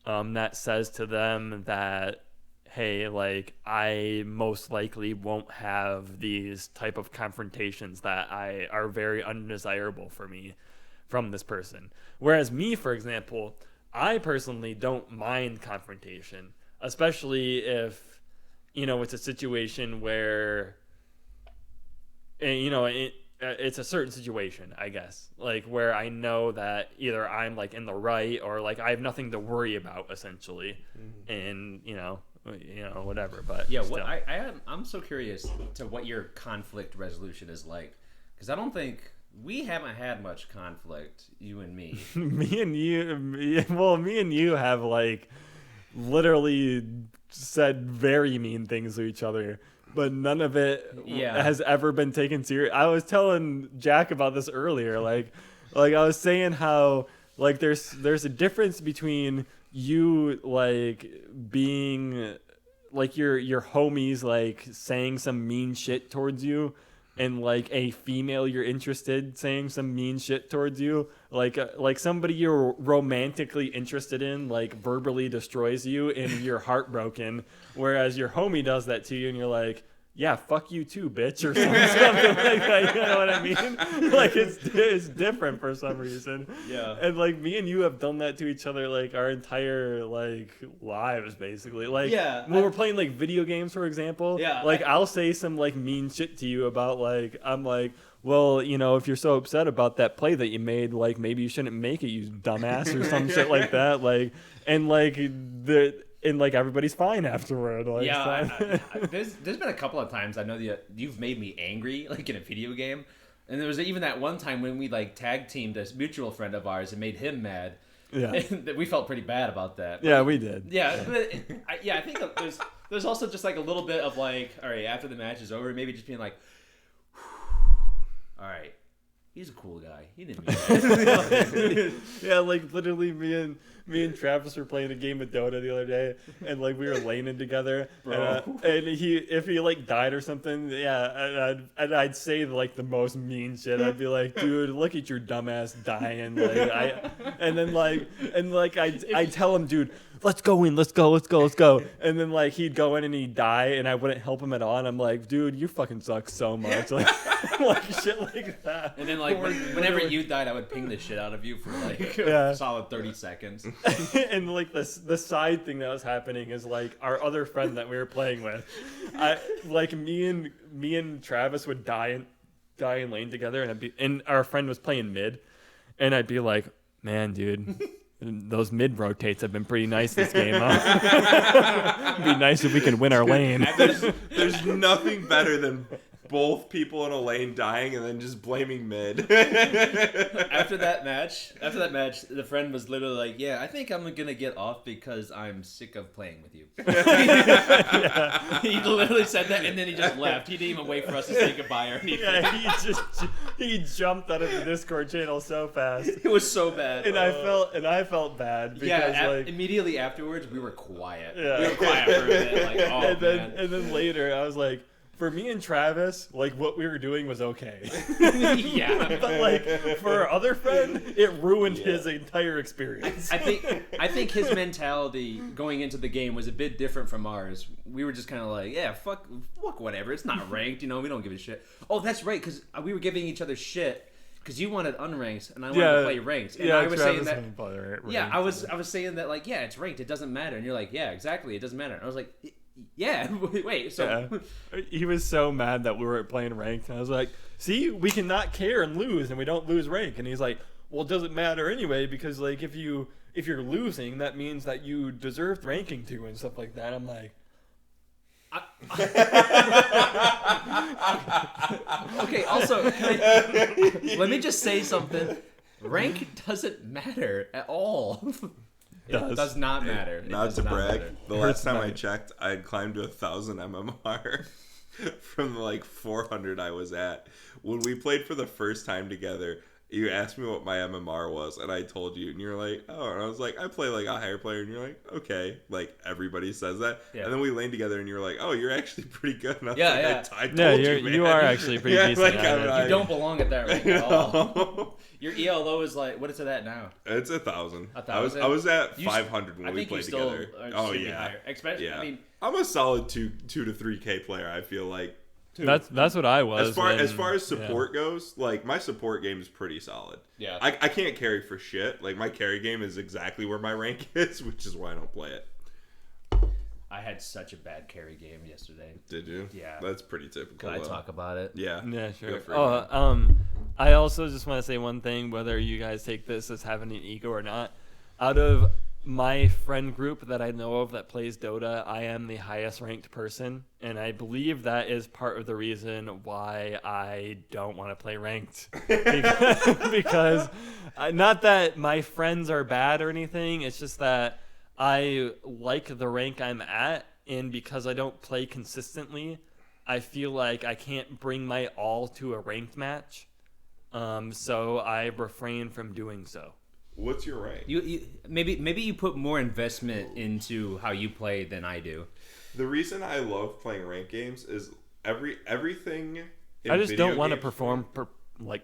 that says to them that, hey, like, I most likely won't have these type of confrontations that are very undesirable for me from this person. Whereas me, for example, I personally don't mind confrontation, especially if, you know, it's a situation where, you know, it's a certain situation, I guess, like where I know that either I'm like in the right or like I have nothing to worry about essentially, and you know whatever. But Yeah, still. I'm so curious to what your conflict resolution is like, because I don't think we haven't had much conflict, you and me. me and you have like literally said very mean things to each other but none of it Yeah. has ever been taken serious. I was telling Jack about this earlier. Like I was saying how like there's a difference between you like being like your homies like saying some mean shit towards you, and like a female you're interested saying some mean shit towards you, like somebody you're romantically interested in like verbally destroys you and you're heartbroken, whereas your homie does that to you and you're like, yeah, fuck you too, bitch, or something like that. You know what I mean? Like it's different for some reason. Yeah. And like me and you have done that to each other like our entire like lives, basically. Like Yeah, when we're playing like video games, for example. Yeah, Like I'll say some like mean shit to you about like I'm like, well, you know, if you're so upset about that play that you made, like maybe you shouldn't make it, you dumbass, or some shit like that. Like and like and like everybody's fine afterward. Like, Yeah, so. there's been a couple of times I know that you've made me angry, like in a video game, and there was even that one time when we like tag teamed this mutual friend of ours and made him mad. Yeah. And we felt pretty bad about that. Yeah, we did. Yeah, but I think that there's also just like a little bit of like, all right, after the match is over, maybe just being like, all right, he's a cool guy. He didn't mean that. Yeah, like literally me and Travis were playing a game of Dota the other day, and like we were laning together, and if he like died or something, yeah, and I'd say like the most mean shit. I'd be like, dude, look at your dumbass dying, like I'd tell him, dude, let's go in, let's go, and then like he'd go in and he'd die, and I wouldn't help him at all, and I'm like, dude, you fucking suck so much, like like shit like that. And then like whenever you died, I would ping the shit out of you for like Yeah. a solid 30 seconds. And like the side thing that was happening is like our other friend that we were playing with, me and Travis would die in lane together, and our friend was playing mid, and I'd be like, man, dude, those mid rotates have been pretty nice this game, huh? It'd be nice if we could win our lane. There's nothing better than both people in a lane dying and then just blaming mid. After that match, the friend was literally like, "Yeah, I think I'm gonna get off because I'm sick of playing with you." He literally said that, and then he just left. He didn't even wait for us to say goodbye or anything. Yeah, he jumped out of the Discord channel so fast, It was so bad. and I felt bad because immediately afterwards we were quiet. Yeah. We were quiet for a bit, like, oh man. and then later I was like, for me and Travis, like what we were doing was okay. Yeah. But like for our other friend, it ruined his entire experience. I think his mentality going into the game was a bit different from ours. We were just kind of like, yeah, fuck whatever. It's not ranked, we don't give a shit. Oh, that's right, because we were giving each other shit because you wanted unranked and I wanted to play ranked. And I was Travis saying that. wanted to play ranked. Yeah, I was saying that like, yeah, it's ranked. It doesn't matter. And you're like, yeah, exactly. It doesn't matter. And I was like, yeah, wait. So he was so mad that we were playing ranked, and I was like, see, we cannot care and lose, and we don't lose rank. And he's like, well, it doesn't matter anyway, because like if you're losing, that means that you deserved ranking too and stuff like that. I'm like, okay, also, let me just say something. Rank doesn't matter at all. It does not matter. It Not does to not brag, matter. the last time I checked, I had climbed to 1,000 MMR from like 400 I was at. When we played for the first time together, you asked me what my MMR was, and I told you, and you're like, oh, and I was like, I play like a higher player, and you're like, okay, like everybody says that, Yeah. and then we laned together, and you're like, oh, you're actually pretty good. And I was Yeah, like, yeah. I told yeah, man. you are actually pretty decent like, at it. You don't belong at that rank at all. Your ELO is like, what is it at now? It's 1,000. 1,000? I was at You 500 when I we think you played still together. are Oh should be yeah, higher. Especially, yeah. I mean, I'm a solid 2 to 3K player. I feel like. That's what I was. As far as support goes, like my support game is pretty solid. Yeah. I can't carry for shit. Like my carry game is exactly where my rank is, which is why I don't play it. I had such a bad carry game yesterday. Did you? Yeah. That's pretty typical. Can I talk about it? Yeah. Yeah, sure. Go for it. I also just want to say one thing, whether you guys take this as having an ego or not. Out of my friend group that I know of that plays Dota, I am the highest ranked person, and I believe that is part of the reason why I don't want to play ranked. because not that my friends are bad or anything, it's just that I like the rank I'm at, and because I don't play consistently, I feel like I can't bring my all to a ranked match, so I refrain from doing so. What's your rank? You maybe you put more investment into how you play than I do. The reason I love playing ranked games is everything. In I just video don't want to games- perform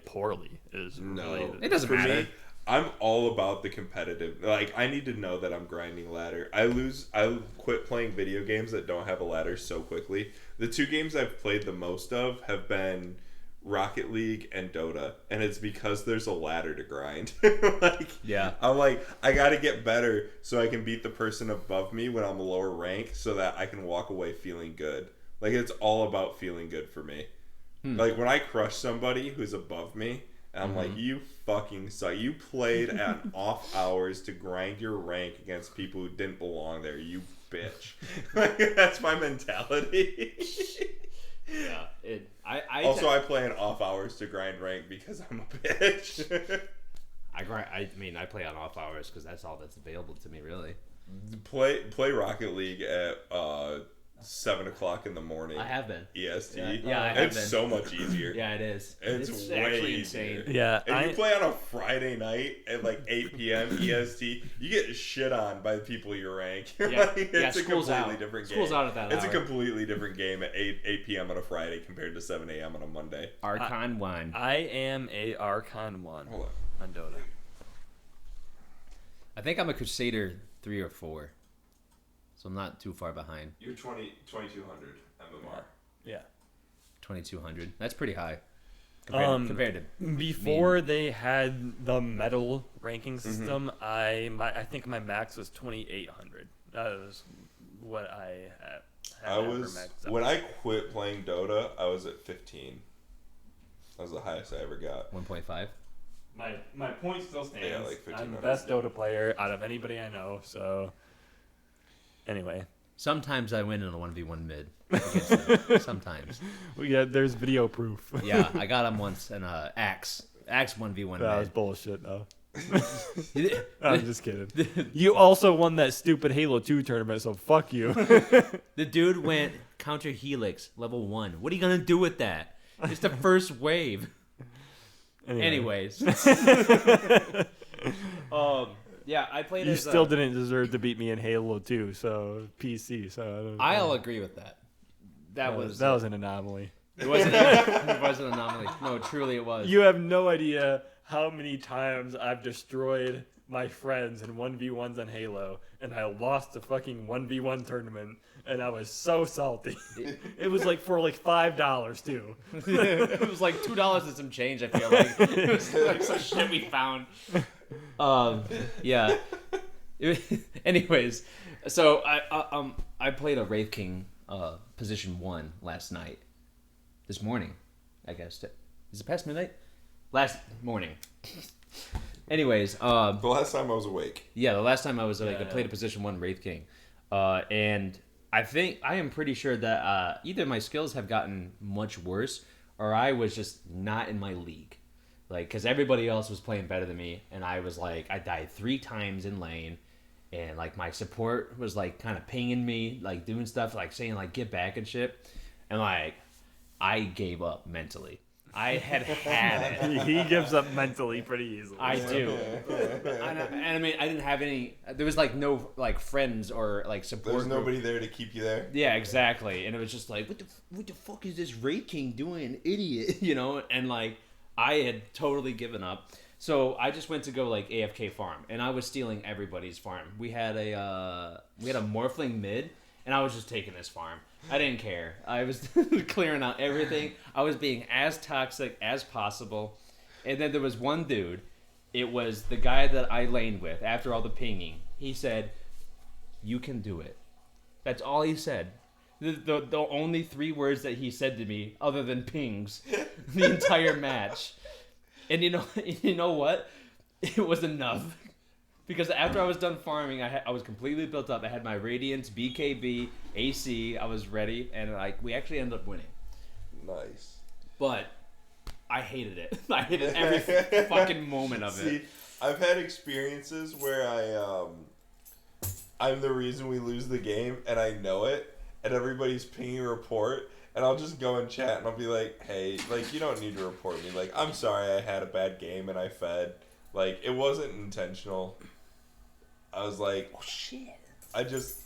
poorly. Is No, really It doesn't For matter. me, I'm all about the competitive. Like, I need to know that I'm grinding ladder. I quit playing video games that don't have a ladder so quickly. The 2 games I've played the most of have been Rocket League and Dota, and it's because there's a ladder to grind. Like, Yeah. I'm like, I gotta get better so I can beat the person above me when I'm a lower rank, so that I can walk away feeling good. Like, it's all about feeling good for me. Like, when I crush somebody who's above me, and I'm like, you fucking suck. You played at off hours to grind your rank against people who didn't belong there, you bitch. Like, that's my mentality. Yeah. I play in off hours to grind rank because I'm a bitch. I play on off hours because that's all that's available to me, really. play Rocket League at 7:00 in the morning. I have been. EST. Yeah, I have it's been. so much easier. Yeah, it is. It's way actually easier. insane. Yeah, And you play on a Friday night at like 8 p.m. EST, you get shit on by the people you rank. Yeah, Like, yeah, it's a school's completely out. different game. School's out at that It's hour. a completely different game at 8 p.m. on a Friday compared to 7 a.m. on a Monday. Archon 1. I am a Archon 1 Hold on Dota. I think I'm a Crusader 3 or 4. So I'm not too far behind. You're 2200 MMR. Yeah. 2200. That's pretty high. Compared to Before they had the medal ranking system, I think my max was 2,800. That was what I had. I was when I quit playing Dota, I was at 15. That was the highest I ever got. 1.5. My point still stands. Yeah, like I'm the 1,500. best Dota player out of anybody I know. So anyway, Sometimes I win in a 1v1 mid against them. Sometimes. there's video proof. Yeah, I got him once in Axe 1v1 That was mid. bullshit though. I'm just kidding. You also won that stupid Halo 2 tournament, so fuck you. The dude went counter helix level 1. What are you gonna do with that? It's the first wave. Anyways. Yeah, I played You as still didn't deserve to beat me in Halo 2, so PC. So I don't know. I'll agree with that. That was an anomaly. it wasn't it was an anomaly. No, truly it was. You have no idea how many times I've destroyed my friends in 1v1s on Halo, and I lost the fucking 1v1 tournament, and I was so salty. It was like for like $5 too. It was like $2 and some change. I feel like it was like some shit we found. Yeah. Anyways, so I played a Wraith King position 1 last night. This morning, I guess. Is it past midnight? Last morning. Anyways, The last time I was awake. yeah, the last time I was I Yeah. played a position 1 Wraith King, and I am pretty sure that either my skills have gotten much worse or I was just not in my league, like because everybody else was playing better than me, and I was like I died 3 times in lane, and like my support was like kind of pinging me, like doing stuff like saying like get back and shit, and like I gave up mentally. I had it. He gives up mentally pretty easily. I do. And I mean, I didn't have any. There was like no like friends or like support. There's group. nobody there to keep you there. Yeah, exactly. And it was just like, what the fuck is this Wraith King doing, idiot? You know. And like, I had totally given up. So I just went to go like AFK farm, and I was stealing everybody's farm. We had a Morphling mid, and I was just taking this farm. I didn't care. I was clearing out everything. I was being as toxic as possible. And then there was one dude. It was the guy that I laned with after all the pinging. He said, "You can do it." That's all he said. The only 3 words that he said to me, other than pings, the entire match. And you know what? It was enough. Because after I was done farming, I was completely built up. I had my Radiance, BKB, AC. I was ready, and like we actually ended up winning. Nice. But I hated it. I hated every fucking moment of See, it. I've had experiences where I'm the reason we lose the game, and I know it, and everybody's pinging a report, and I'll just go in chat and I'll be like, hey, like, you don't need to report me. Like, I'm sorry I had a bad game and I fed. Like, it wasn't intentional. I was like, oh shit. I just.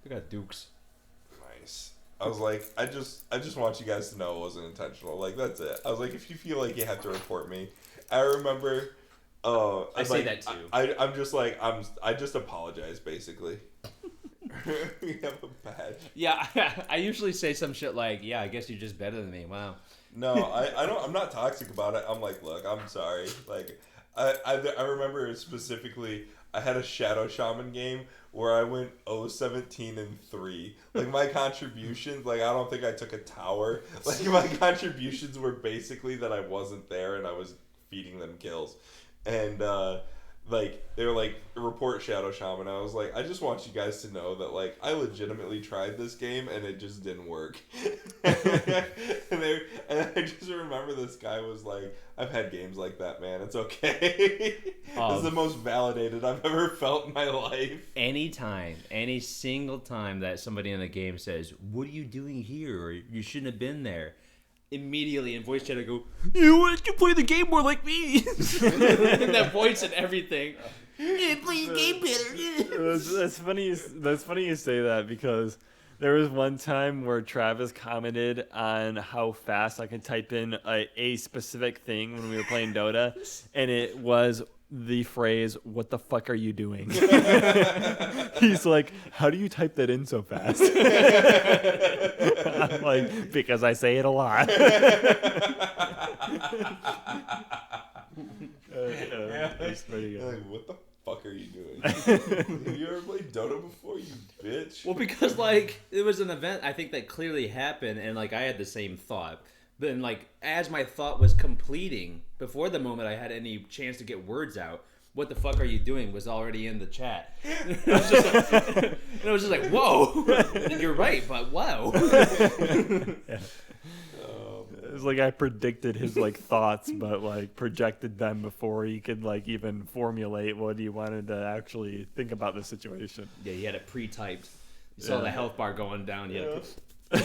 We got Dukes. Nice. I was like, I just want you guys to know it wasn't intentional. Like, that's it. I was like, if you feel like you have to report me. I remember. I say that too. I'm just like, I just apologize, basically. We have a badge. Yeah, I usually say some shit like, yeah, I guess you're just better than me. Wow. No, I don't. I'm not toxic about it. I'm like, look, I'm sorry. Like, I remember specifically, I had a Shadow Shaman game where I went 0-17-3. Like, my contributions, like, I don't think I took a tower. Like, my contributions were basically that I wasn't there and I was feeding them kills. And, like, they were like, report Shadow Shaman. I was like, I just want you guys to know that, like, I legitimately tried this game and it just didn't work. and I just remember this guy was like, I've had games like that, man. It's okay. This is the most validated I've ever felt in my life. Anytime, any single time that somebody in the game says, what are you doing here? Or you shouldn't have been there. Immediately in voice chat I go, you want to play the game more like me? And that voice and everything. Yeah, play the game better. That's funny. That's funny you say that, because there was one time where Travis commented on how fast I could type in a specific thing when we were playing Dota, and it was the phrase, what the fuck are you doing? He's like, how do you type that in so fast? I'm like, because I say it a lot. That's pretty good. Like, what the fuck are you doing? Have you ever played Dota before, you bitch? Well, because, like, it was an event, I think, that clearly happened, and, like, I had the same thought. But then, like, as my thought was completing, before the moment I had any chance to get words out, what the fuck are you doing was already in the chat. And it was just like, whoa, you're right, but wow. Yeah. It's like I predicted his, like, thoughts, but, like, projected them before he could, like, even formulate what he wanted to actually think about the situation. Yeah, he had it pre-typed. You saw the health bar going down. I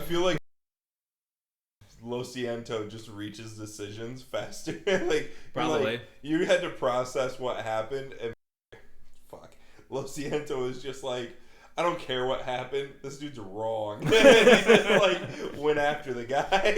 feel like Lo Siento just reaches decisions faster. Like, probably. Like, you had to process what happened, and fuck, Lo Siento is just like, I don't care what happened. This dude's wrong. He just, like, went after the guy.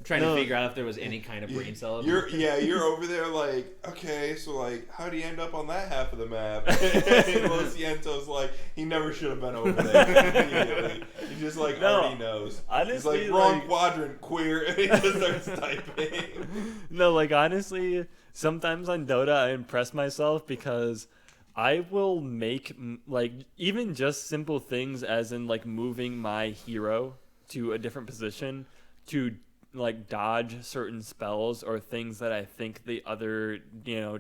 Trying to figure out if there was any kind of brain cell. You're over there like, okay, so like, how do you end up on that half of the map? And Lo Siento's like, he never should have been over there. He just like already knows. Honestly, he's like, wrong quadrant, queer, and he just starts typing. No, like, honestly, sometimes on Dota I impress myself because I will make, like, even just simple things as in, like, moving my hero to a different position to, like, dodge certain spells or things that I think the other,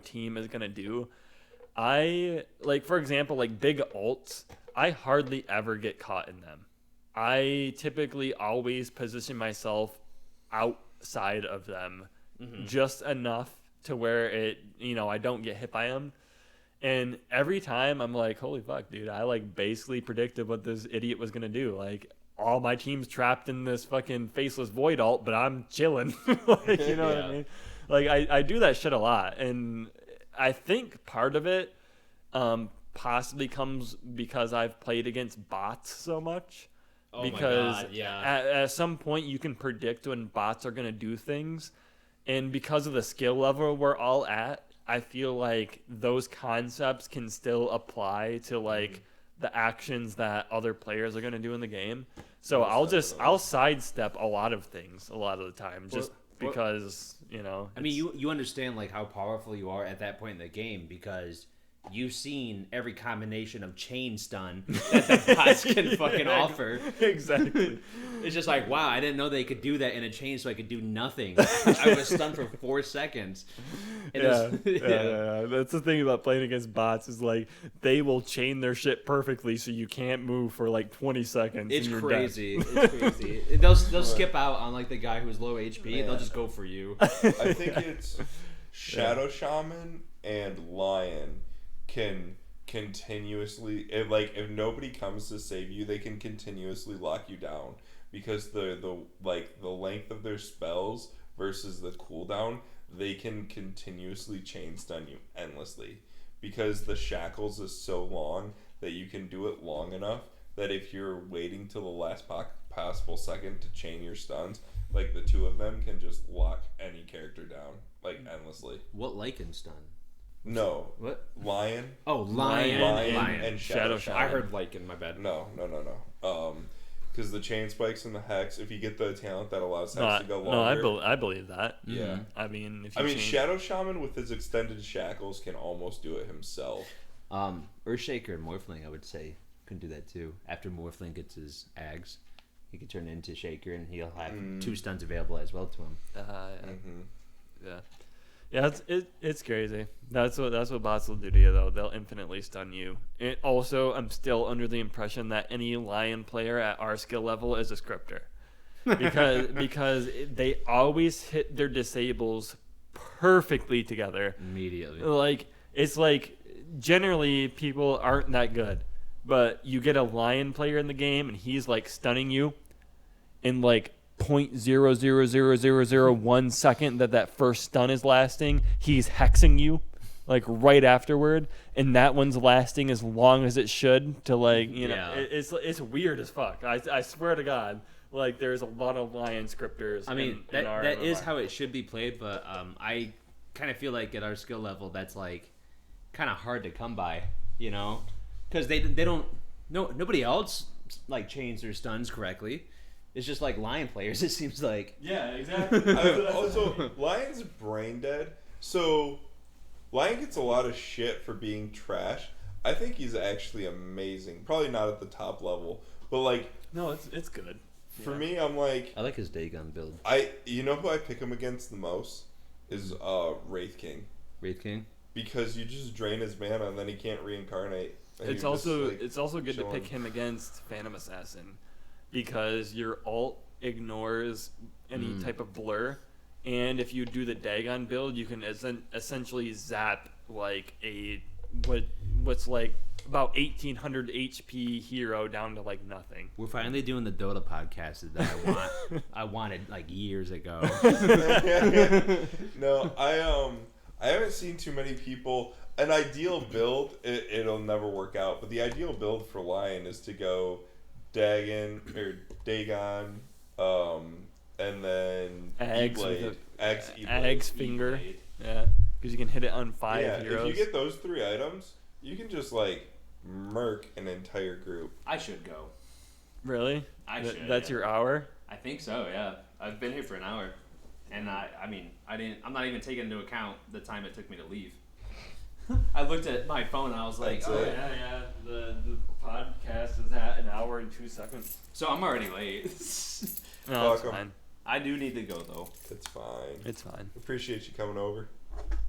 team is going to do. I, like, for example, like, big ults, I hardly ever get caught in them. I typically always position myself outside of them just enough to where it, I don't get hit by them. And every time I'm like, holy fuck, dude, I, like, basically predicted what this idiot was going to do. Like, all my team's trapped in this fucking faceless void ult, but I'm chilling. Like, you know what I mean? Like, I do that shit a lot. And I think part of it possibly comes because I've played against bots so much. Oh because my God, yeah. At some point you can predict when bots are going to do things. And because of the skill level we're all at, I feel like those concepts can still apply to, like, the actions that other players are going to do in the game. So I'll sidestep a lot of things a lot of the time just because, I mean, you understand, like, how powerful you are at that point in the game because you've seen every combination of chain stun that the bots can fucking offer. Exactly. It's just like, wow, I didn't know they could do that in a chain, so I could do nothing. I was stunned for 4 seconds. And yeah. That's the thing about playing against bots is, like, they will chain their shit perfectly so you can't move for, like, 20 seconds. It's and you're crazy. dead. It's crazy. They'll skip out on, like, the guy who's low HP. And they'll just go for you. I think it's Shadow Shaman and Lion can continuously, if nobody comes to save you, they can continuously lock you down because the length of their spells versus the cooldown, they can continuously chain stun you endlessly because the shackles is so long that you can do it long enough that if you're waiting till the last possible second to chain your stuns, like the two of them can just lock any character down endlessly. What Lycan stun? No. What? Lion. Oh, Lion and Shadow Shaman. I heard Lycan, my bad. No. Because the chain spikes and the hex, if you get the talent that allows hex to go longer. No, I believe that. Yeah. I mean, Shadow Shaman with his extended shackles can almost do it himself. Earthshaker and Morphling, I would say, can do that too. After Morphling gets his Ags, he can turn into Shaker, and he'll have 2 stuns available as well to him. Yeah, it's crazy. That's what bots will do to you, though. They'll infinitely stun you. Also, I'm still under the impression that any Lion player at our skill level is a scripter, because they always hit their disables perfectly together Immediately. It's like generally people aren't that good, but you get a Lion player in the game and he's stunning you in 0.0000001 second that first stun is lasting. He's hexing you right afterward, and that one's lasting as long as it should to it's weird as fuck. I swear to God, there's a lot of Lion scriptors. I mean, that is how it should be played, but I kind of feel like at our skill level that's kind of hard to come by, because they don't nobody else chains their stuns correctly. It's just Lion players, it seems like. Yeah, exactly. Also, Lion's brain dead. So, Lion gets a lot of shit for being trash. I think he's actually amazing. Probably not at the top level, but no, it's good. For me, I'm I like his Dagon build. You know who I pick him against the most is Wraith King. Wraith King? Because you just drain his mana and then he can't reincarnate. It's also good to pick him against Phantom Assassin, because your alt ignores any type of blur, and if you do the Dagon build, you can essentially zap what's about 1800 HP hero down to nothing. We're finally doing the Dota podcast that I wanted years ago. No, I haven't seen too many people. An ideal build, it'll never work out, but the ideal build for Lion is to go Dagon, and then Ags finger. Yeah, because you can hit it on 5 heroes. If you get those 3 items, you can just murk an entire group. I should go. Really? That's your hour? I think so. Yeah, I've been here for an hour, and I'm not even taking into account the time it took me to leave. I looked at my phone and I was like, yeah. The podcast is at 1 hour and 2 seconds. So I'm already late. No, it's fine. I do need to go though. It's fine. It's fine. Appreciate you coming over.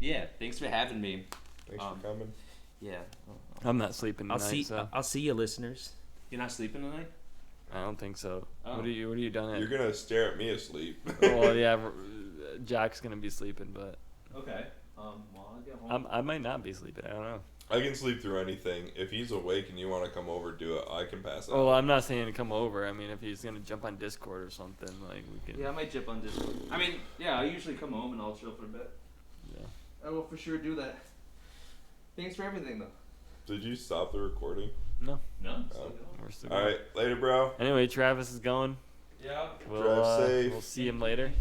Yeah, thanks for having me. Thanks for coming. Yeah. I'm not sleeping tonight. I'll see you, listeners. You're not sleeping tonight? I don't think so. Oh. What are you done at? You're gonna stare at me asleep. Well, yeah, Jack's gonna be sleeping, but okay. Well, I'll get home. I might not be sleeping. I don't know. I can sleep through anything. If he's awake and you want to come over, do it. I can pass out. Well, I'm not saying to come over. I mean, if he's gonna jump on Discord or something, we can. Yeah, I might jump on Discord. I mean, yeah, I usually come home and I'll chill for a bit. Yeah. I will for sure do that. Thanks for everything, though. Did you stop the recording? No. No. We're still going. All right, later, bro. Anyway, Travis is going. Yeah. Drive safe. We'll see him later.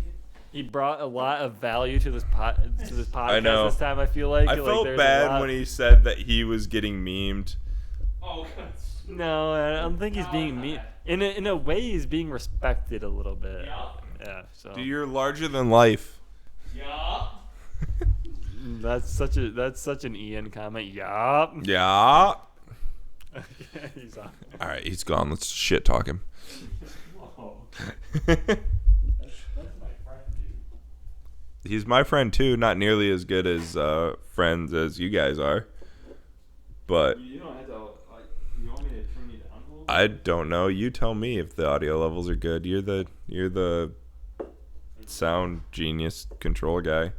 He brought a lot of value to this podcast I know. this time. I feel like I felt there's bad when he said that he was getting memed. Oh, God. No, I don't think he's being mean. In a way, he's being respected a little bit. Yeah. Yeah. So. Dude, you're larger than life. Yeah. That's such an Ian comment. Yup. Yeah. He's on. All right, he's gone. Let's shit talk him. Whoa. He's my friend too. Not nearly as good as friends as you guys are. But You don't have to. You want me to turn you down a little bit? I don't know. You tell me if the audio levels are good. You're the sound genius control guy.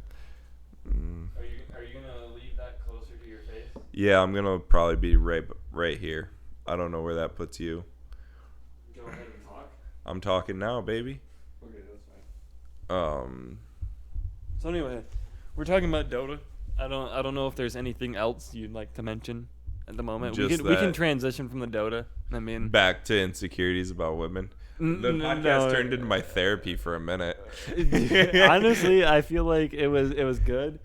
Are you gonna leave that closer to your face? Yeah, I'm gonna probably be right here. I don't know where that puts you. Go ahead and talk. I'm talking now, baby. Okay, that's fine. Um, So anyway, we're talking about Dota. I don't know if there's anything else you'd like to mention at the moment. We Just can that- transition from the Dota. I mean, back to insecurities about women. The podcast turned into my therapy for a minute. honestly, I feel like it was good.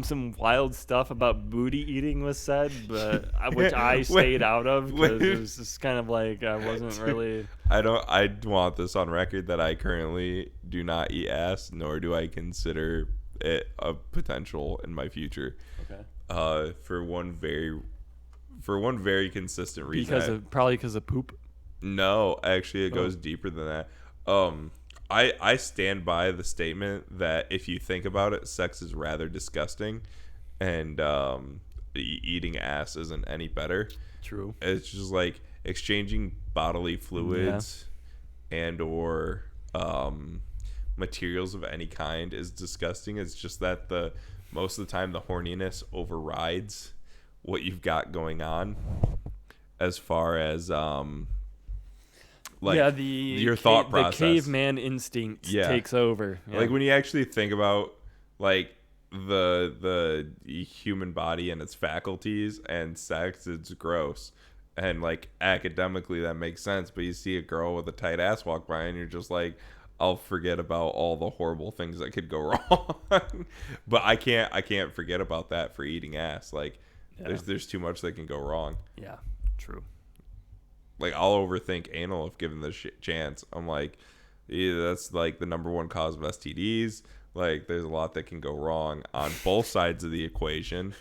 Some wild stuff about booty eating was said, but which I stayed out of because it was just kind of like I wasn't really. I want this on record that I currently do not eat ass, nor do I consider it a potential in my future. Okay. For one very consistent reason. Because of poop. No, actually, it goes deeper than that. I stand by the statement that if you think about it, sex is rather disgusting, and eating ass isn't any better. True. It's just like exchanging bodily fluids and or materials of any kind is disgusting. It's just that most of the time the horniness overrides what you've got going on as far as your thought process. The caveman instinct takes over. Yeah. Like when you actually think about like the human body and its faculties and sex, it's gross. And like academically that makes sense, but you see a girl with a tight ass walk by and you're just like, I'll forget about all the horrible things that could go wrong. But I can't forget about that for eating ass. Like there's too much that can go wrong. Yeah, true. Like I'll overthink anal if given the chance. I'm like, yeah, that's like the number one cause of STDs. Like there's a lot that can go wrong on both sides of the equation.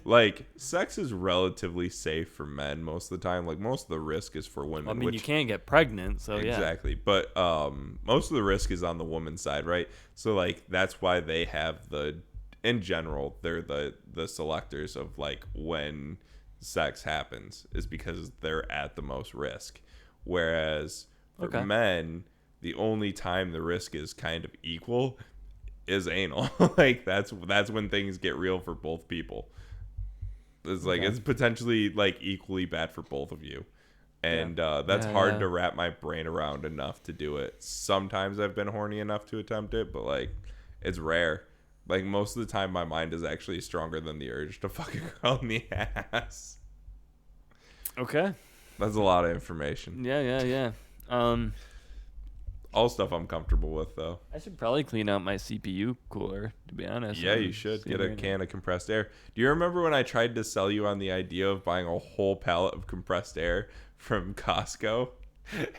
Like sex is relatively safe for men most of the time. Like most of the risk is for women. I mean, you can't get pregnant, so exactly. But most of the risk is on the woman's side, right? So like that's why they have in general, they're the selectors of like when sex happens is because they're at the most risk. Whereas for men, the only time the risk is kind of equal is anal. Like that's when things get real for both people. It's like it's potentially like equally bad for both of you. And that's hard to wrap my brain around enough to do it. Sometimes I've been horny enough to attempt it, but like it's rare. Like most of the time my mind is actually stronger than the urge to fuck a girl in the ass. Okay. That's a lot of information. Yeah. All stuff I'm comfortable with, though. I should probably clean out my CPU cooler, to be honest. Yeah, you should. Get a can of compressed air. Do you remember when I tried to sell you on the idea of buying a whole pallet of compressed air from Costco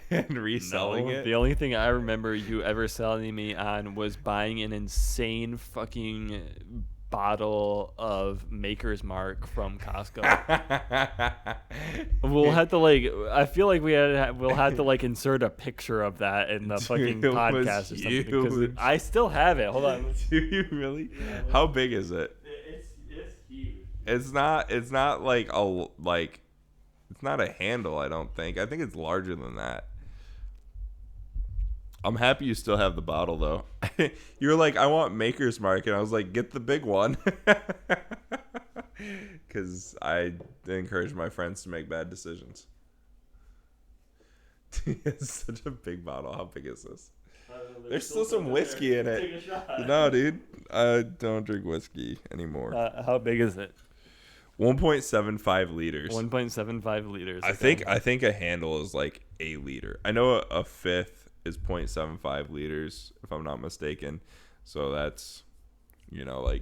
and reselling it? The only thing I remember you ever selling me on was buying an insane fucking bottle of Maker's Mark from Costco. We'll have to I feel like we'll have to insert a picture of that in the fucking podcast or something because I still have it. Hold on. Do you really? Yeah, how big is it? It's huge. It's not like it's not a handle, I don't think. I think it's larger than that. I'm happy you still have the bottle, though. You're like, I want Maker's Mark, and I was like, get the big one. Because I encourage my friends to make bad decisions. It's such a big bottle. How big is this? There's still some whiskey in it. Take a shot. No, dude. I don't drink whiskey anymore. How big is it? 1.75 liters. 1.75 liters. I think a handle is like a liter. I know a fifth is 0.75 liters, if I'm not mistaken. So that's, like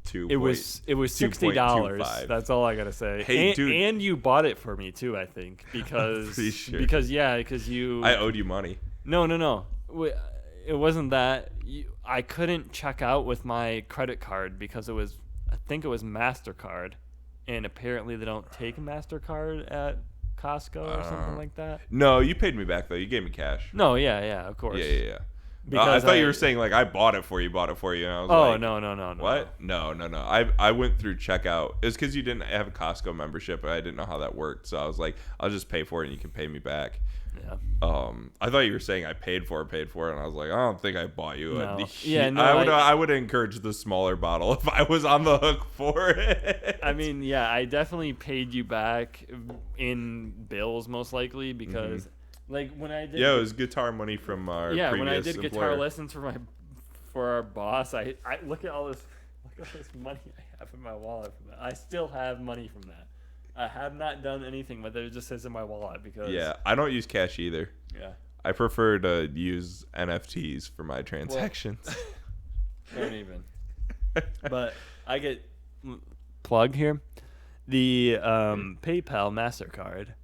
2. It was $60. That's all I gotta say. Hey, dude, and you bought it for me too, I think, because because you. I owed you money. No. It wasn't that. I couldn't check out with my credit card because I think it was MasterCard, and apparently they don't take MasterCard at Costco or something like that. No, you paid me back though. You gave me cash. No, yeah, of course. Yeah. Because I thought you were saying I bought it for you. And I was no. What? No. I went through checkout. It was because you didn't have a Costco membership, and I didn't know how that worked. So I was like, I'll just pay for it, and you can pay me back. Yeah. I thought you were saying I paid for it, and I was like, I don't think I bought you No. a. Yeah, no, I would encourage the smaller bottle if I was on the hook for it. I mean, yeah, I definitely paid you back in bills most likely because, like, when I did. Yeah, it was guitar money from our previous when I did employer. guitar lessons for our boss, I look at all this money I have in my wallet from that. I still have money from that. I have not done anything, but it just sits in my wallet because. Yeah, I don't use cash either. Yeah. I prefer to use NFTs for my transactions. Don't even. But I get plug here. The PayPal MasterCard,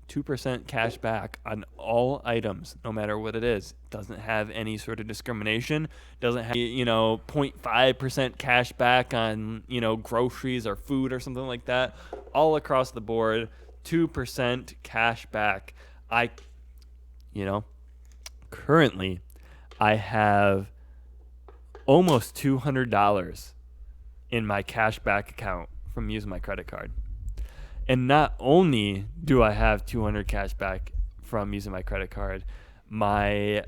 2% cash back on all items, no matter what it is. Doesn't have any sort of discrimination. Doesn't have 0.5% cash back on groceries or food or something like that. All across the board, 2% cash back. Currently, I have almost $200 in my cashback account from using my credit card. And not only do I have 200 cash back from using my credit card, my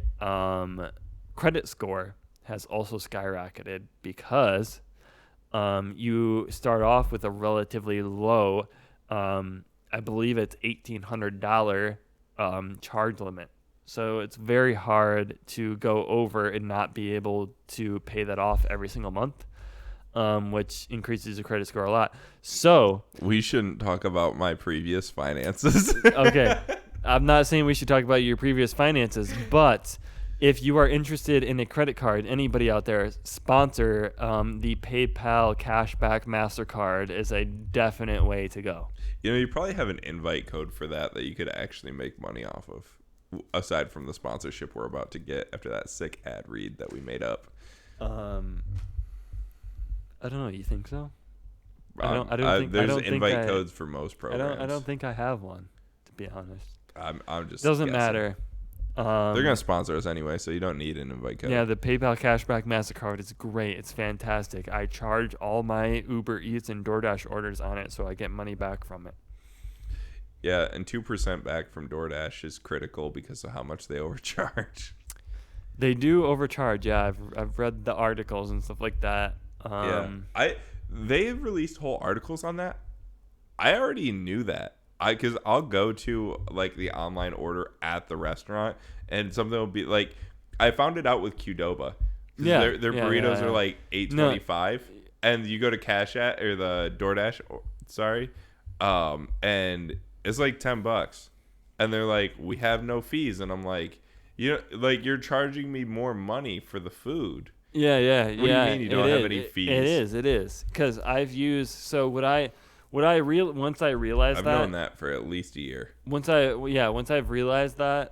credit score has also skyrocketed because you start off with a relatively low, I believe it's $1,800 charge limit. So it's very hard to go over and not be able to pay that off every single month, which increases your credit score a lot. So we shouldn't talk about my previous finances. Okay. I'm not saying we should talk about your previous finances, but if you are interested in a credit card, anybody out there, sponsor the PayPal Cashback MasterCard is a definite way to go. You probably have an invite code for that you could actually make money off of, aside from the sponsorship we're about to get after that sick ad read that we made up. I don't know. You think so? I don't think there's I don't invite think codes for most programs. I don't think I have one, to be honest. I'm just Doesn't guessing. matter. They're gonna sponsor us anyway, so you don't need an invite code. Yeah, the PayPal Cashback MasterCard is great. It's fantastic. I charge all my Uber Eats and DoorDash orders on it, so I get money back from it. Yeah, and 2% back from DoorDash is critical because of how much they overcharge. They do overcharge. Yeah, I've read the articles and stuff like that. They've released whole articles on that. I already knew that. Because I'll go to like the online order at the restaurant, and something will be like, I found it out with Qdoba. Yeah, their burritos are like $8.25, and you go to Cash App or the DoorDash, and it's like $10, and they're like, we have no fees, and I'm like, you're charging me more money for the food. Yeah. What do you mean you don't have any fees? It is because I've used once I realized I've that. known that for at least a year. Once I've realized that,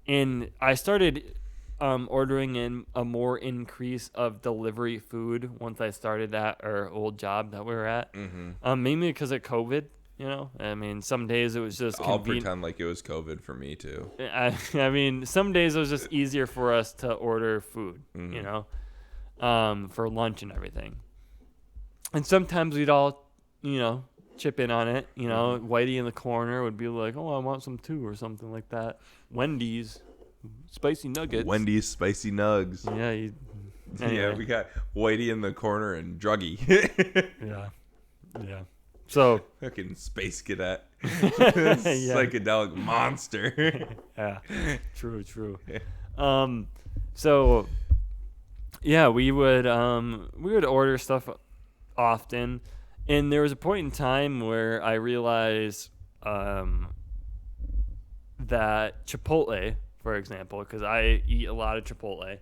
and I started ordering in a more increase of delivery food once I started at our old job that we were at. Mm-hmm. Mainly because of COVID. I mean, some days it was just I'll pretend like it was COVID for me too. I mean, some days it was just easier for us to order food, for lunch and everything. And sometimes we'd all, chip in on it. Whitey in the corner would be like, "Oh, I want some too," or something like that. Wendy's spicy nuggets. Wendy's spicy nugs. Yeah. Anyway. Yeah, we got Whitey in the corner and Druggy. Yeah. So fucking space cadet, psychedelic monster. Yeah, true. So yeah, we would order stuff often, and there was a point in time where I realized that Chipotle, for example, because I eat a lot of Chipotle.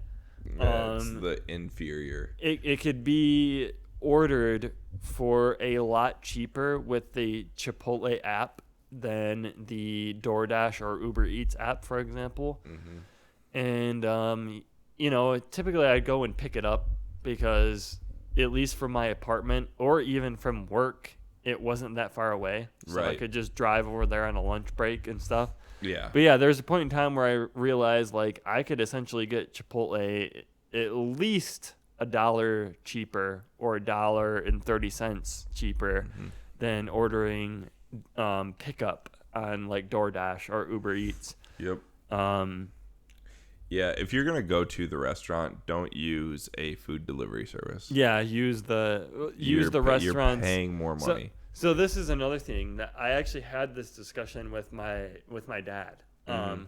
It's the inferior. It could be ordered for a lot cheaper with the Chipotle app than the DoorDash or Uber Eats app, for example. Mm-hmm. And typically I'd go and pick it up because at least from my apartment or even from work, it wasn't that far away, so I could just drive over there on a lunch break and stuff. Yeah. But yeah, there's a point in time where I realized like I could essentially get Chipotle at least $1 cheaper or $1.30 cheaper than ordering pickup on like DoorDash or Uber Eats. Yep. Um, Yeah, if you're gonna go to the restaurant, don't use a food delivery service. yeah, use the You're restaurants. You're paying more money. So this is another thing that I actually had this discussion with my dad. Mm-hmm.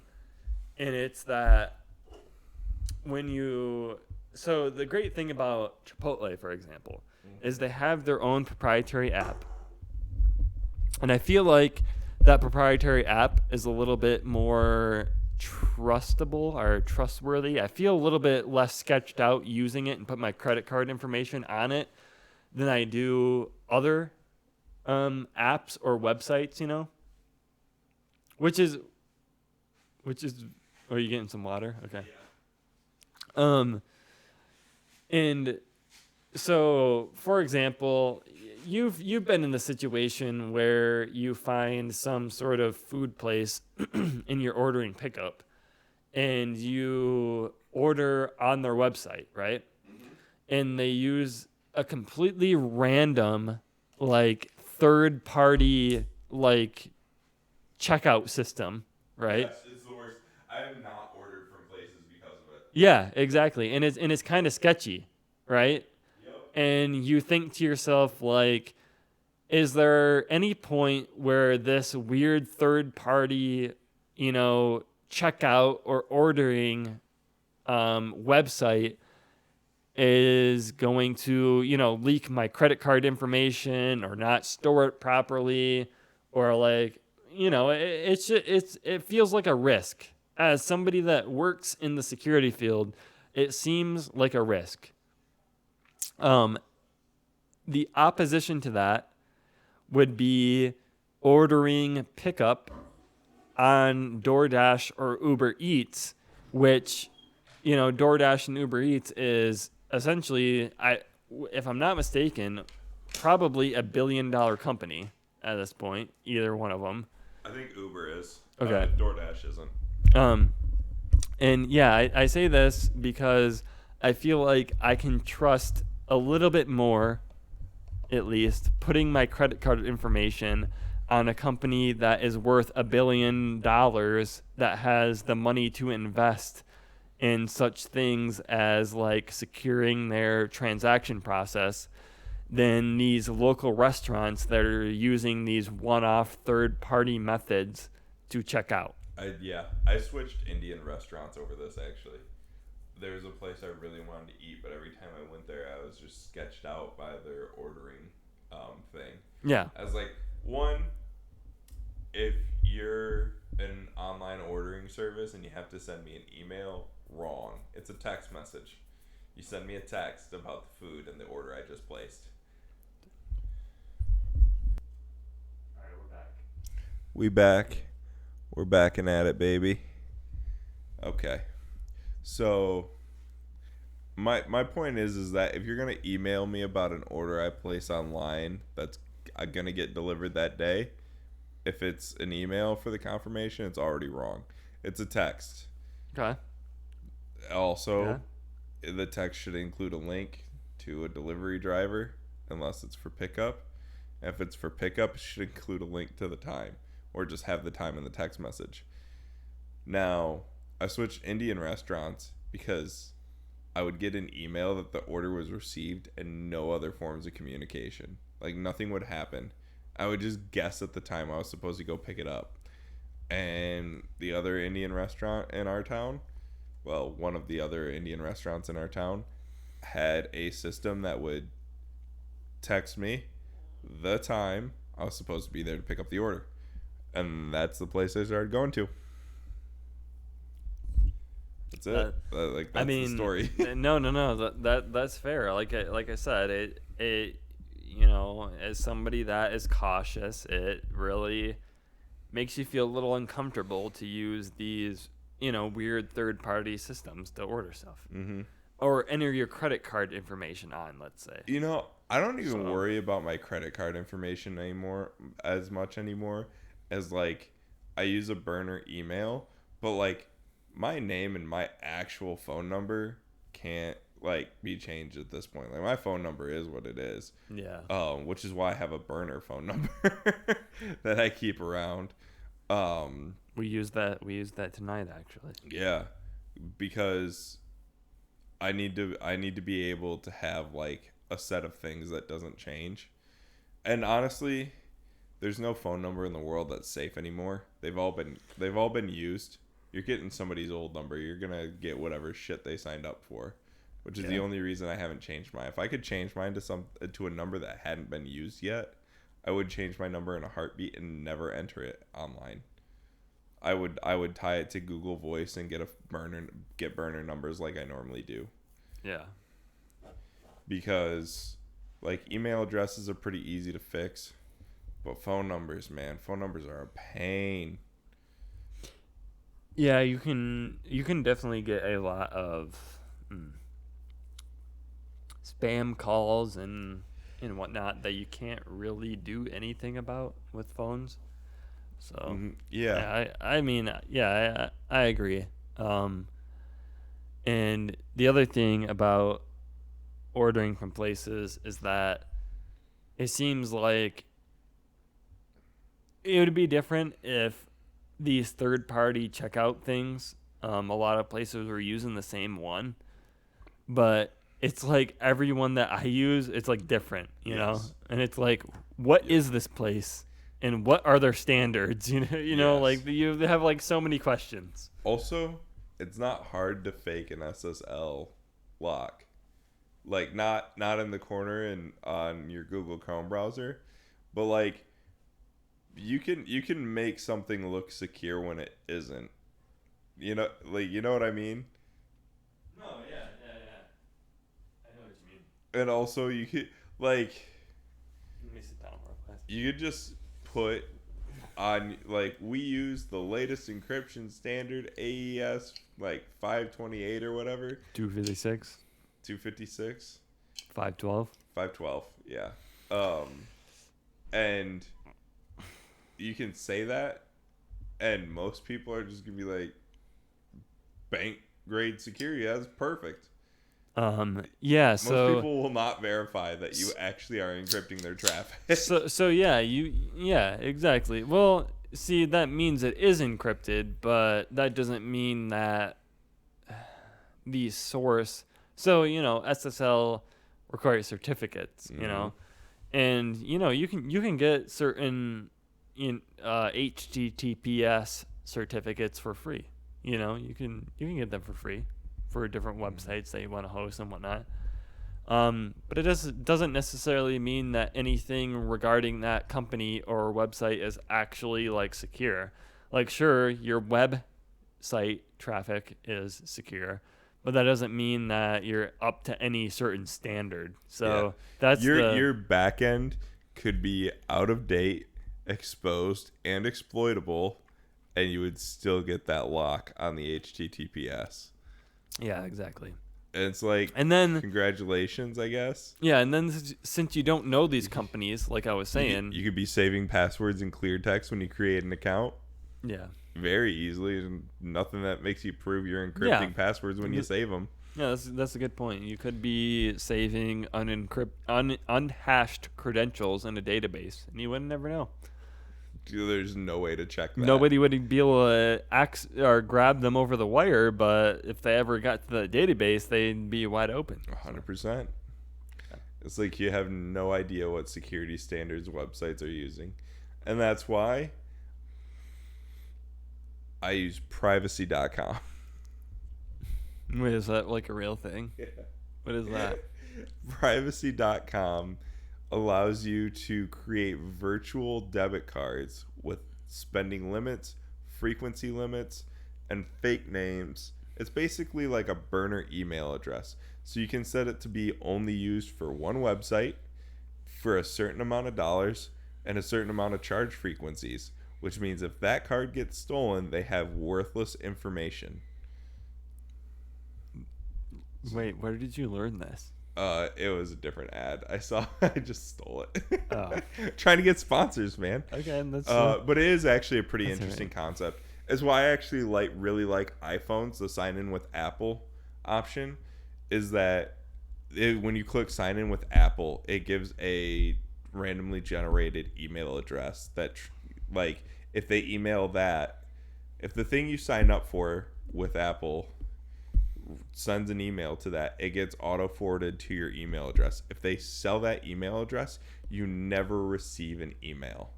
And it's that so the great thing about Chipotle, for example, is they have their own proprietary app. And I feel like that proprietary app is a little bit more trustable or trustworthy. I feel a little bit less sketched out using it and put my credit card information on it than I do other apps or websites, which is are you getting some water? Okay. And so, for example, you've been in the situation where you find some sort of food place and you're ordering pickup, and you order on their website, right? And they use a completely random, like, third-party, like, checkout system, right? Yes, it's the worst. I have not ordered from places because of it. Yeah, exactly. And it's kind of sketchy, right? Yep. And you think to yourself, like, is there any point where this weird third party, checkout or ordering website is going to, leak my credit card information or not store it properly, or like, it feels like a risk. As somebody that works in the security field, it seems like a risk. The opposition to that would be ordering pickup on DoorDash or Uber Eats, which, DoorDash and Uber Eats is essentially, if I'm not mistaken, probably $1 billion company at this point, either one of them. I think Uber is. Okay. DoorDash isn't. And yeah, I say this because I feel like I can trust a little bit more, at least, putting my credit card information on a company that is worth $1 billion that has the money to invest in such things as like securing their transaction process than these local restaurants that are using these one-off third-party methods to check out. I switched Indian restaurants over this, actually. There was a place I really wanted to eat, but every time I went there, I was just sketched out by their ordering thing. Yeah. I was like, one, if you're an online ordering service and you have to send me an email, wrong. It's a text message. You send me a text about the food and the order I just placed. All right, we're back. We back. We're backing at it, baby. Okay. So my point is that if you're gonna email me about an order I place online that's gonna get delivered that day, if it's an email for the confirmation, it's already wrong. It's a text. Okay. Also, the text should include a link to a delivery driver, unless it's for pickup. If it's for pickup, it should include a link to the time, or just have the time in the text message. Now, I switched Indian restaurants because I would get an email that the order was received and no other forms of communication. Like, nothing would happen. I would just guess at the time I was supposed to go pick it up. And the other Indian restaurant in our town, well, one of the other Indian restaurants in our town, had a system that would text me the time I was supposed to be there to pick up the order. And that's the place I started going to. That's it. That's the story. No. That's fair. Like I said, it as somebody that is cautious, it really makes you feel a little uncomfortable to use these, weird third-party systems to order stuff. Mm-hmm. Or enter your credit card information on, let's say. I don't even worry about my credit card information as much anymore as, like, I use a burner email, but, like, my name and my actual phone number can't, like, be changed at this point. Like, my phone number is what it is. Yeah. Which is why I have a burner phone number that I keep around. We used that tonight, actually. Yeah, because I need to be able to have like a set of things that doesn't change. And honestly, there's no phone number in the world that's safe anymore. They've all been used. You're getting somebody's old number. You're gonna get whatever shit they signed up for, which is the only reason I haven't changed mine. If I could change mine to a number that hadn't been used yet, I would change my number in a heartbeat and never enter it online. I would tie it to Google Voice and get burner numbers like I normally do. Yeah. Because like email addresses are pretty easy to fix, but phone numbers, man, phone numbers are a pain. Yeah, you can definitely get a lot of spam calls and whatnot that you can't really do anything about with phones. So I mean, I agree. And the other thing about ordering from places is that it seems like it would be different if these third-party checkout things, a lot of places were using the same one, but it's like every one that I use, it's like different, you know, and it's like, what is this place? And what are their standards? You know, like you have like so many questions. Also, it's not hard to fake an SSL lock, like not in the corner and on your Google Chrome browser, but like you can make something look secure when it isn't. You know, like you know what I mean? No, yeah. I know what you mean. And also, you could like Let me sit down real fast. you could just put on, like, we use the latest encryption standard, AES like 528 or whatever, 256, 256, 512. 512, yeah. And you can say that, and most people are just gonna be like, bank grade security, that's perfect. Yeah, Most so people will not verify that you actually are encrypting their traffic. so yeah, exactly. Well, see, that means it is encrypted, but that doesn't mean that the source. So, you know, SSL requires certificates, you know. And you know, you can get certain HTTPS certificates for free. You know, you can get them for free for different websites that you want to host and whatnot. But it doesn't necessarily mean that anything regarding that company or website is actually like secure. Like, sure, your website traffic is secure, but that doesn't mean that you're up to any certain standard. So that's your back end could be out of date, exposed, and exploitable, and you would still get that lock on the HTTPS. Yeah, exactly. And it's like, and then congratulations, I guess. Yeah, and then since you don't know these companies, like I was saying, you could be saving passwords in clear text when you create an account. Yeah. Very easily, and nothing that makes you prove you're encrypting passwords when you save them. Yeah, that's a good point. You could be saving unhashed credentials in a database, and you would never know. There's no way to check that. Nobody would be able to grab them over the wire, but if they ever got to the database, they'd be wide open. 100%. It's like you have no idea what security standards websites are using. And that's why I use privacy.com. Wait, is that like a real thing? Yeah. What is that? Privacy.com allows you to create virtual debit cards with spending limits, frequency limits, and fake names. It's basically like a burner email address. So you can set it to be only used for one website for a certain amount of dollars and a certain amount of charge frequencies, which means if that card gets stolen, they have worthless information. Wait, where did you learn this? It was a different ad. I just stole it. Oh. Trying to get sponsors, man. Okay, that's but it is actually a pretty interesting right. concept. It's why I actually really like iPhones. The sign in with Apple option is that when you click sign in with Apple, it gives a randomly generated email address that like if they email that, if the thing you sign up for with Apple sends an email to that, it gets auto forwarded to your email address. If they sell that email address, you never receive an email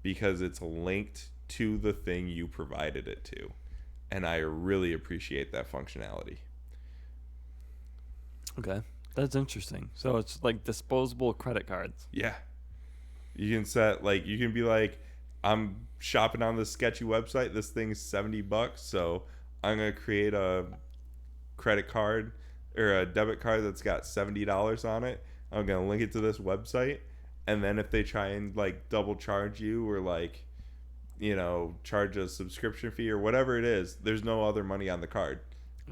because it's linked to the thing you provided it to. And I really appreciate that functionality. Okay. That's interesting. So it's like disposable credit cards. Yeah. You can set, like, you can be like, I'm shopping on this sketchy website. This thing's $70, so I'm going to create a credit card or a debit card that's got $70 on it. I'm going to link it to this website. And then if they try and, like, double charge you or, like, you know, charge a subscription fee or whatever it is, there's no other money on the card.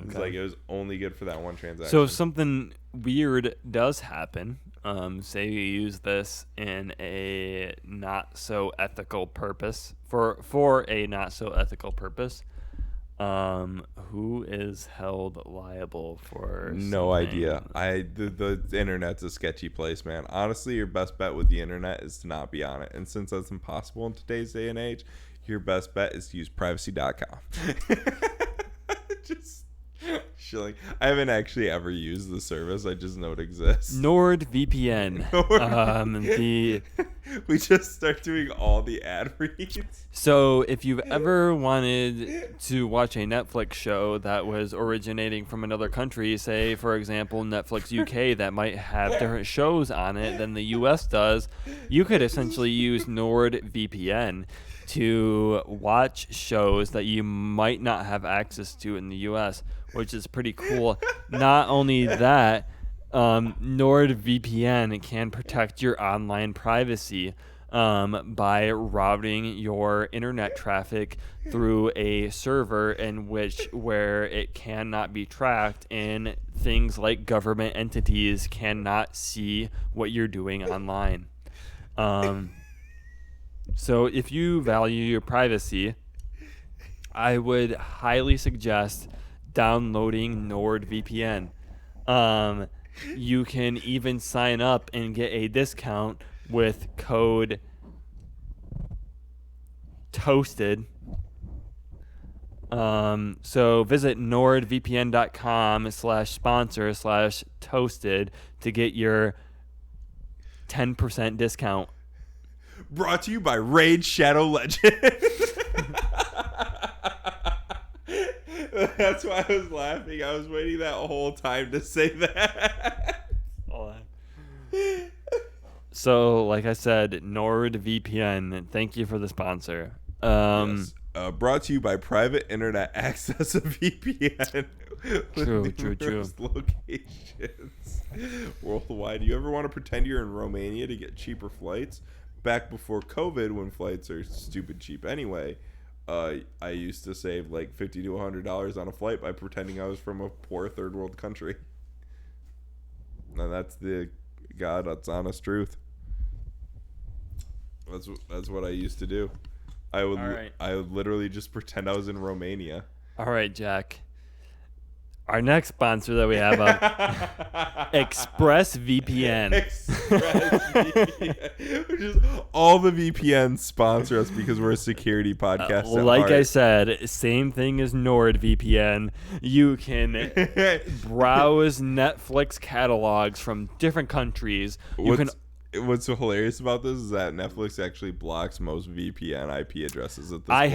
It's like it was only good for that one transaction. So if something weird does happen, say you use this in a not so ethical purpose for a not so ethical purpose, who is held liable for no something? idea. The internet's a sketchy place, man. Honestly, your best bet with the internet is to not be on it. And since that's impossible in today's day and age, your best bet is to use privacy.com. Just shilling. I haven't actually ever used the service. I just know it exists. NordVPN. We just start doing all the ad reads. So if you've ever wanted to watch a Netflix show that was originating from another country, say, for example, Netflix UK, that might have different shows on it than the US does, you could essentially use NordVPN to watch shows that you might not have access to in the US, which is pretty cool. Not only that, NordVPN can protect your online privacy by routing your internet traffic through a server where it cannot be tracked, and things like government entities cannot see what you're doing online. So if you value your privacy, I would highly suggest downloading NordVPN. You can even sign up and get a discount with code TOASTED. So visit nordvpn.com/sponsor/toasted to get your 10% discount. Brought to you by Raid Shadow Legend. That's why I was laughing. I was waiting that whole time to say that. So, like I said, NordVPN, thank you for the sponsor. Yes. Brought to you by Private Internet Access, a VPN. True. Locations worldwide. You ever want to pretend you're in Romania to get cheaper flights? Back before COVID, when flights are stupid cheap anyway, I used to save like $50 to $100 on a flight by pretending I was from a poor third world country. And that's that's honest truth. That's what I used to do. I would literally just pretend I was in Romania. All right, Jack. Our next sponsor that we have up, ExpressVPN. ExpressVPN. Which is all the VPNs sponsor us because we're a security podcast. Like I said, same thing as NordVPN. You can browse Netflix catalogs from different countries. What's so hilarious about this is that Netflix actually blocks most VPN IP addresses at this point.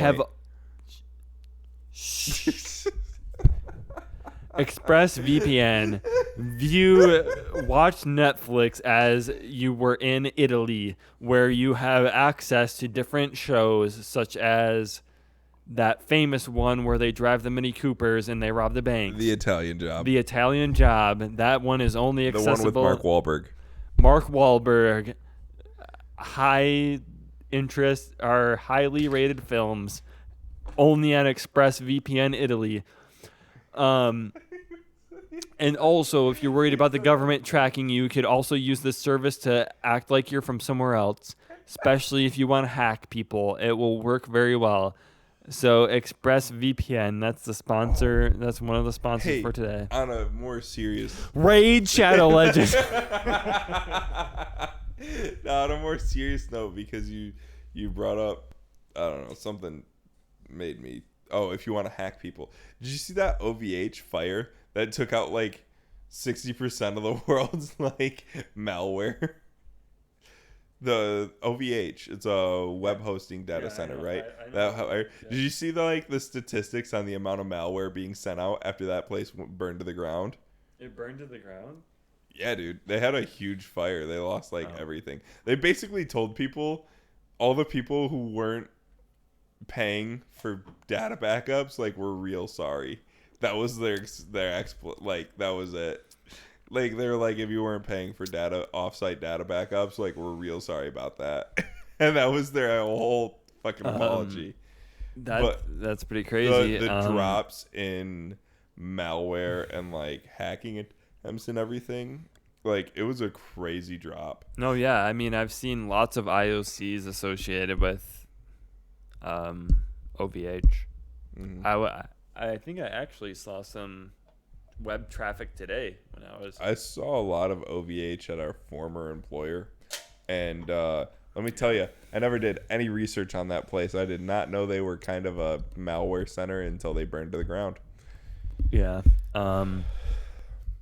ExpressVPN. Watch Netflix as you were in Italy, where you have access to different shows, such as that famous one where they drive the Mini Coopers and they rob the bank. The Italian Job. The Italian Job. That one is only accessible. The one with Mark Wahlberg. Mark Wahlberg. High interest or highly rated films only on ExpressVPN Italy. And also, if you're worried about the government tracking you, could also use this service to act like you're from somewhere else, especially if you want to hack people. It will work very well. So ExpressVPN, that's the sponsor. That's one of the sponsors for today. On a more serious... Raid Shadow Legends. No, on a more serious note, because you brought up I don't know, something made me. Oh, if you want to hack people, did you see that OVH fire that took out like 60% of the world's like malware? The OVH, it's a web hosting data center, right? Did you see the statistics on the amount of malware being sent out after that place burned to the ground? It burned to the ground? Yeah, dude. They had a huge fire. They lost everything. They basically told people, all the people who weren't paying for data backups, like, we're real sorry. That was their that was it. Like, they were like, if you weren't paying for offsite data backups, like, we're real sorry about that. And that was their whole fucking apology. That's pretty crazy. The drops in malware and like hacking attempts and everything, like, it was a crazy drop. No, yeah. I mean, I've seen lots of IOCs associated with OVH. Mm-hmm. I think I actually saw some web traffic today when I saw a lot of OVH at our former employer, and let me tell you, I never did any research on that place. I did not know they were kind of a malware center until they burned to the ground. Yeah.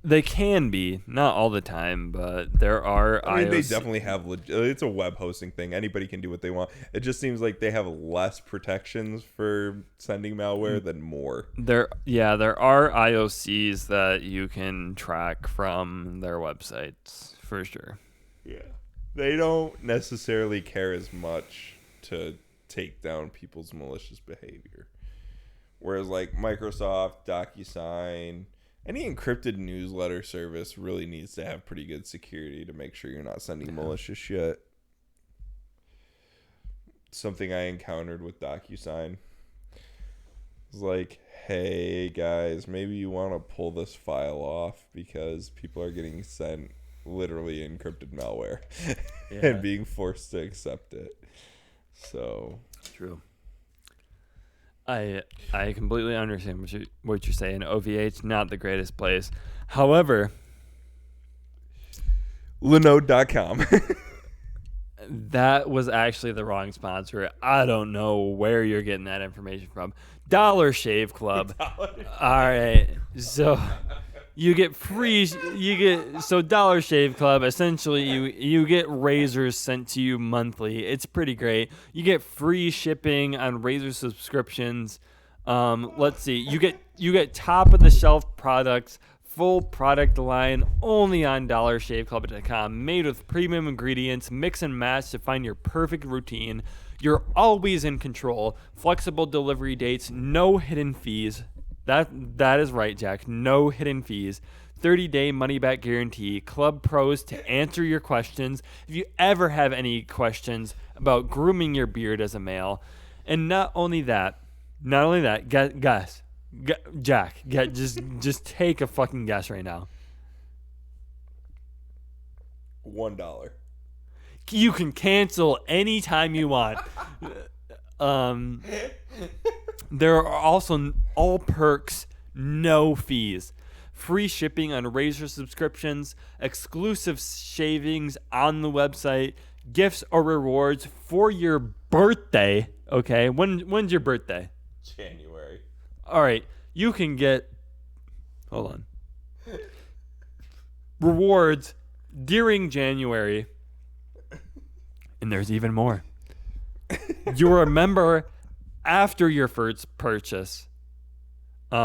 They can be, not all the time, but there are. I mean, they definitely have. It's a web hosting thing. Anybody can do what they want. It just seems like they have less protections for sending malware than more. There are IOCs that you can track from their websites for sure. Yeah, they don't necessarily care as much to take down people's malicious behavior, whereas like Microsoft, DocuSign. Any encrypted newsletter service really needs to have pretty good security to make sure you're not sending malicious shit. Something I encountered with DocuSign was like, hey guys, maybe you want to pull this file off because people are getting sent literally encrypted malware and being forced to accept it. So true. I completely understand what you're saying. OVH, not the greatest place. However, Linode.com. That was actually the wrong sponsor. I don't know where you're getting that information from. Dollar Shave Club. All right. So you get free. Dollar Shave Club. Essentially, you get razors sent to you monthly. It's pretty great. You get free shipping on razor subscriptions. Let's see. You get top of the shelf products. Full product line only on dollarshaveclub.com, made with premium ingredients, mix and match to find your perfect routine. You're always in control. Flexible delivery dates, no hidden fees. That is right, Jack. No hidden fees. 30-day money-back guarantee. Club pros to answer your questions. If you ever have any questions about grooming your beard as a male. And not only that, guys. Jack, just take a fucking guess right now. $1. You can cancel anytime you want. There are also all perks, no fees. Free shipping on razor subscriptions, exclusive shavings on the website, gifts or rewards for your birthday. Okay, when's your birthday? January. All right, you can get, hold on, rewards during January, and there's even more. You're a member after your first purchase. We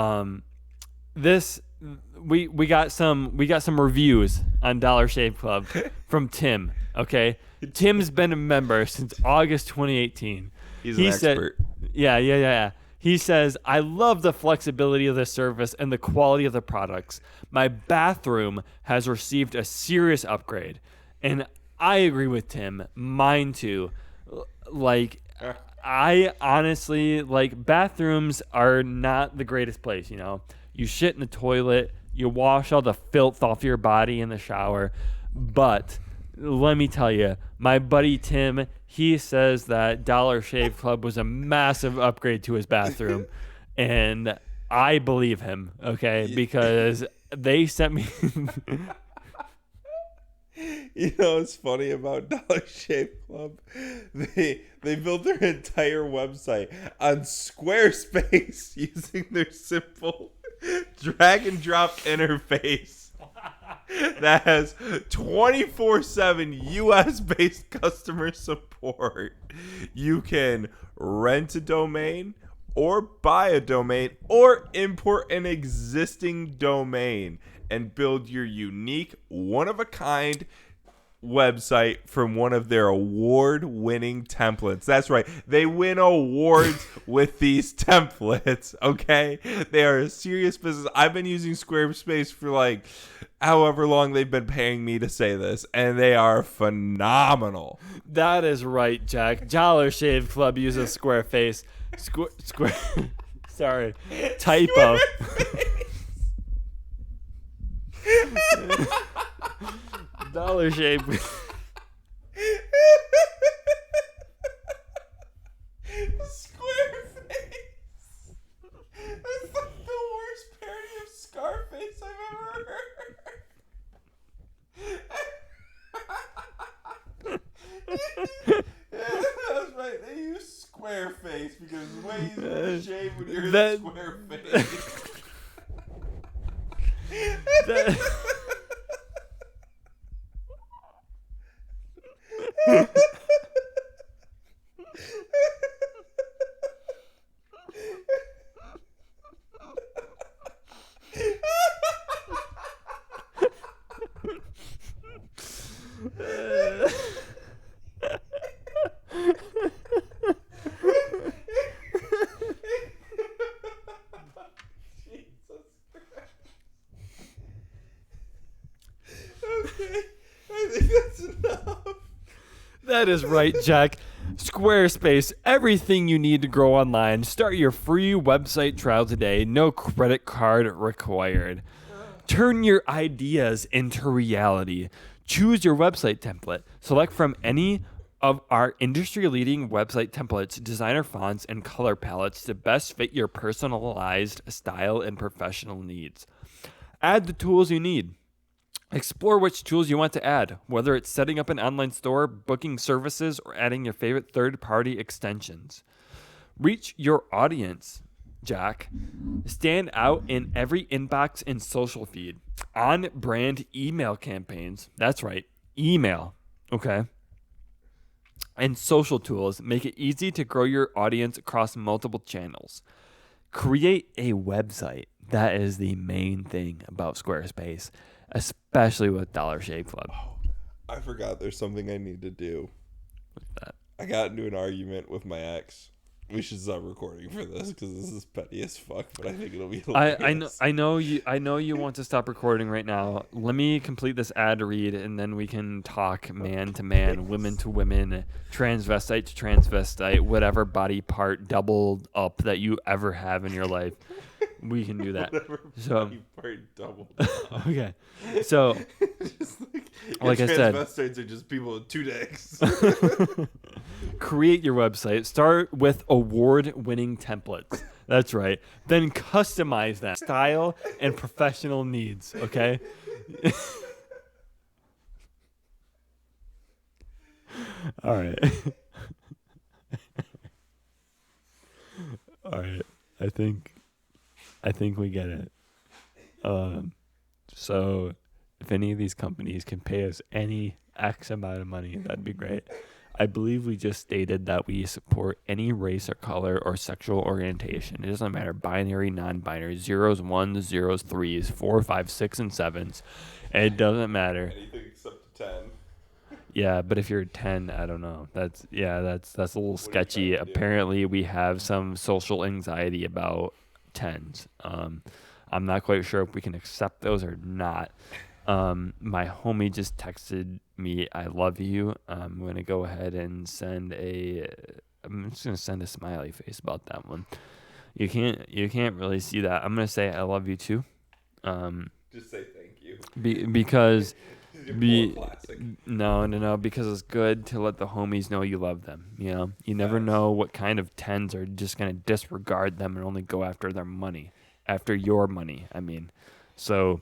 got some reviews on Dollar Shave Club from Tim. Okay, Tim's been a member since August 2018. He's an expert. Yeah. He says, I love the flexibility of the service and the quality of the products. My bathroom has received a serious upgrade. And I agree with Tim. Mine too. Like, I honestly, like, bathrooms are not the greatest place, you know. You shit in the toilet. You wash all the filth off your body in the shower. But let me tell you, my buddy Tim, he says that Dollar Shave Club was a massive upgrade to his bathroom. And I believe him, okay? Because they sent me... You know what's funny about Dollar Shave Club? They built their entire website on Squarespace using their simple drag and drop interface that has 24/7 US based customer support. You can rent a domain or buy a domain or import an existing domain and build your unique, one-of-a-kind website from one of their award-winning templates. That's right. They win awards with these templates, okay? They are a serious business. I've been using Squarespace for like however long they've been paying me to say this, and they are phenomenal. That is right, Jack. Dollar Shave Club uses Squareface. Square. Sorry. Typo. Dollar Shave. Squarespace. That's like the worst parody of Scarface I've ever heard. That's right. They use Squareface because it's way easier to shave when you're in Squareface. That is right, Jack. Squarespace, everything you need to grow online. Start your free website trial today. No credit card required. Turn your ideas into reality. Choose your website template. Select from any of our industry-leading website templates, designer fonts, and color palettes to best fit your personalized style and professional needs. Add the tools you need. Explore which tools you want to add, whether it's setting up an online store, booking services, or adding your favorite third-party extensions. Reach your audience, Jack. Stand out in every inbox and social feed. On-brand email campaigns. That's right, email. Okay. And social tools make it easy to grow your audience across multiple channels. Create a website. That is the main thing about Squarespace, especially with Dollar Shave Club. I forgot there's something I need to do. What's that? I got into an argument with my ex. We should stop recording for this because this is petty as fuck, but I think it'll be hilarious. I know you want to stop recording right now. Let me complete this ad read, and then we can talk man to man, women to women, transvestite to transvestite, whatever body part doubled up that you ever have in your life. We can do that. Whatever So body part doubled. okay. So Just like I said, transvestites are just people with two dicks. create your website. Start with award-winning templates. That's right. Then customize them. Style and professional needs. Okay. All right. All right. I think we get it. So if any of these companies can pay us any X amount of money, that'd be great. I believe we just stated that we support any race or color or sexual orientation. It doesn't matter. Binary, non-binary, 0s, 1s, 0s, 3s, 4, 5, 6, and 7s. It doesn't matter. Anything except 10. Yeah, but if you're 10, I don't know. That's a little sketchy. Apparently, we have some social anxiety about 10s. I'm not quite sure if we can accept those or not. My homie just texted me, "I love you." I'm gonna go ahead and I'm just gonna send a smiley face about that one. You can't really see that. I'm gonna say I love you too. Just say thank you. Because Classic. no, because it's good to let the homies know you love them. You know, you never know what kind of 10s are just gonna disregard them and only go after their money, after your money. I mean, so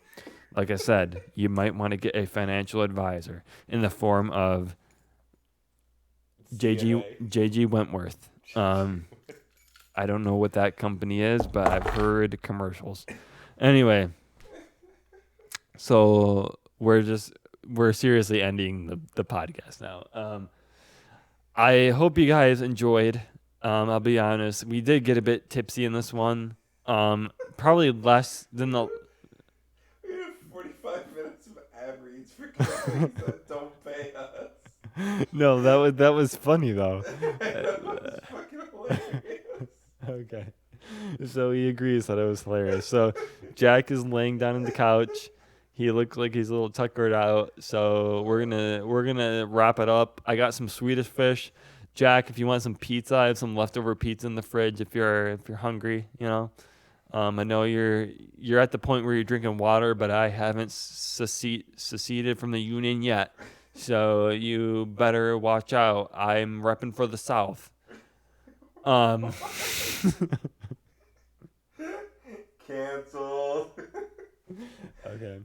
like I said, you might want to get a financial advisor in the form of JG Wentworth. I don't know what that company is, but I've heard commercials. Anyway, so we're seriously ending the podcast now. I hope you guys enjoyed. I'll be honest, we did get a bit tipsy in this one. Probably less than the. We have 45 minutes of ad reads for companies that don't pay us. No, that was funny though. That was fucking hilarious. Okay. So he agrees that it was hilarious. So Jack is laying down on the couch. He looks like he's a little tuckered out. So we're gonna wrap it up. I got some Swedish fish. Jack, if you want some pizza, I have some leftover pizza in the fridge if you're hungry, you know. I know you're at the point where you're drinking water, but I haven't seceded from the union yet. So you better watch out. I'm repping for the South. Canceled. Okay.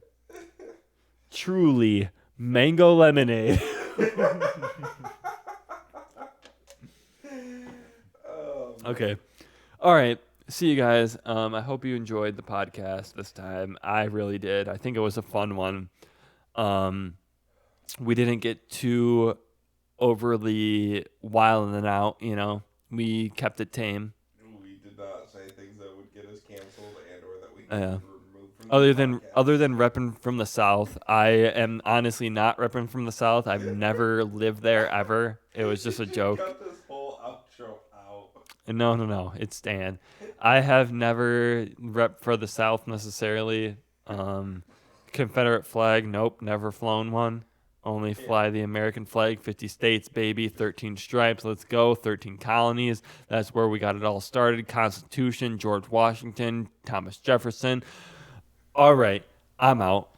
Truly, mango lemonade. Okay. All right. See you guys. I hope you enjoyed the podcast this time. I really did. I think it was a fun one. We didn't get too overly wild and out, you know. We kept it tame. We did not say things that would get us canceled and or that we could remove from the Other than podcast. repping from the South, I am honestly not repping from the South. I've never lived there ever. It was just a joke. Cut this whole outro out. No, it's Stan. I have never repped for the South necessarily. Confederate flag, nope, never flown one. Only fly the American flag, 50 states, baby, 13 stripes, let's go, 13 colonies. That's where we got it all started. Constitution, George Washington, Thomas Jefferson. All right, I'm out.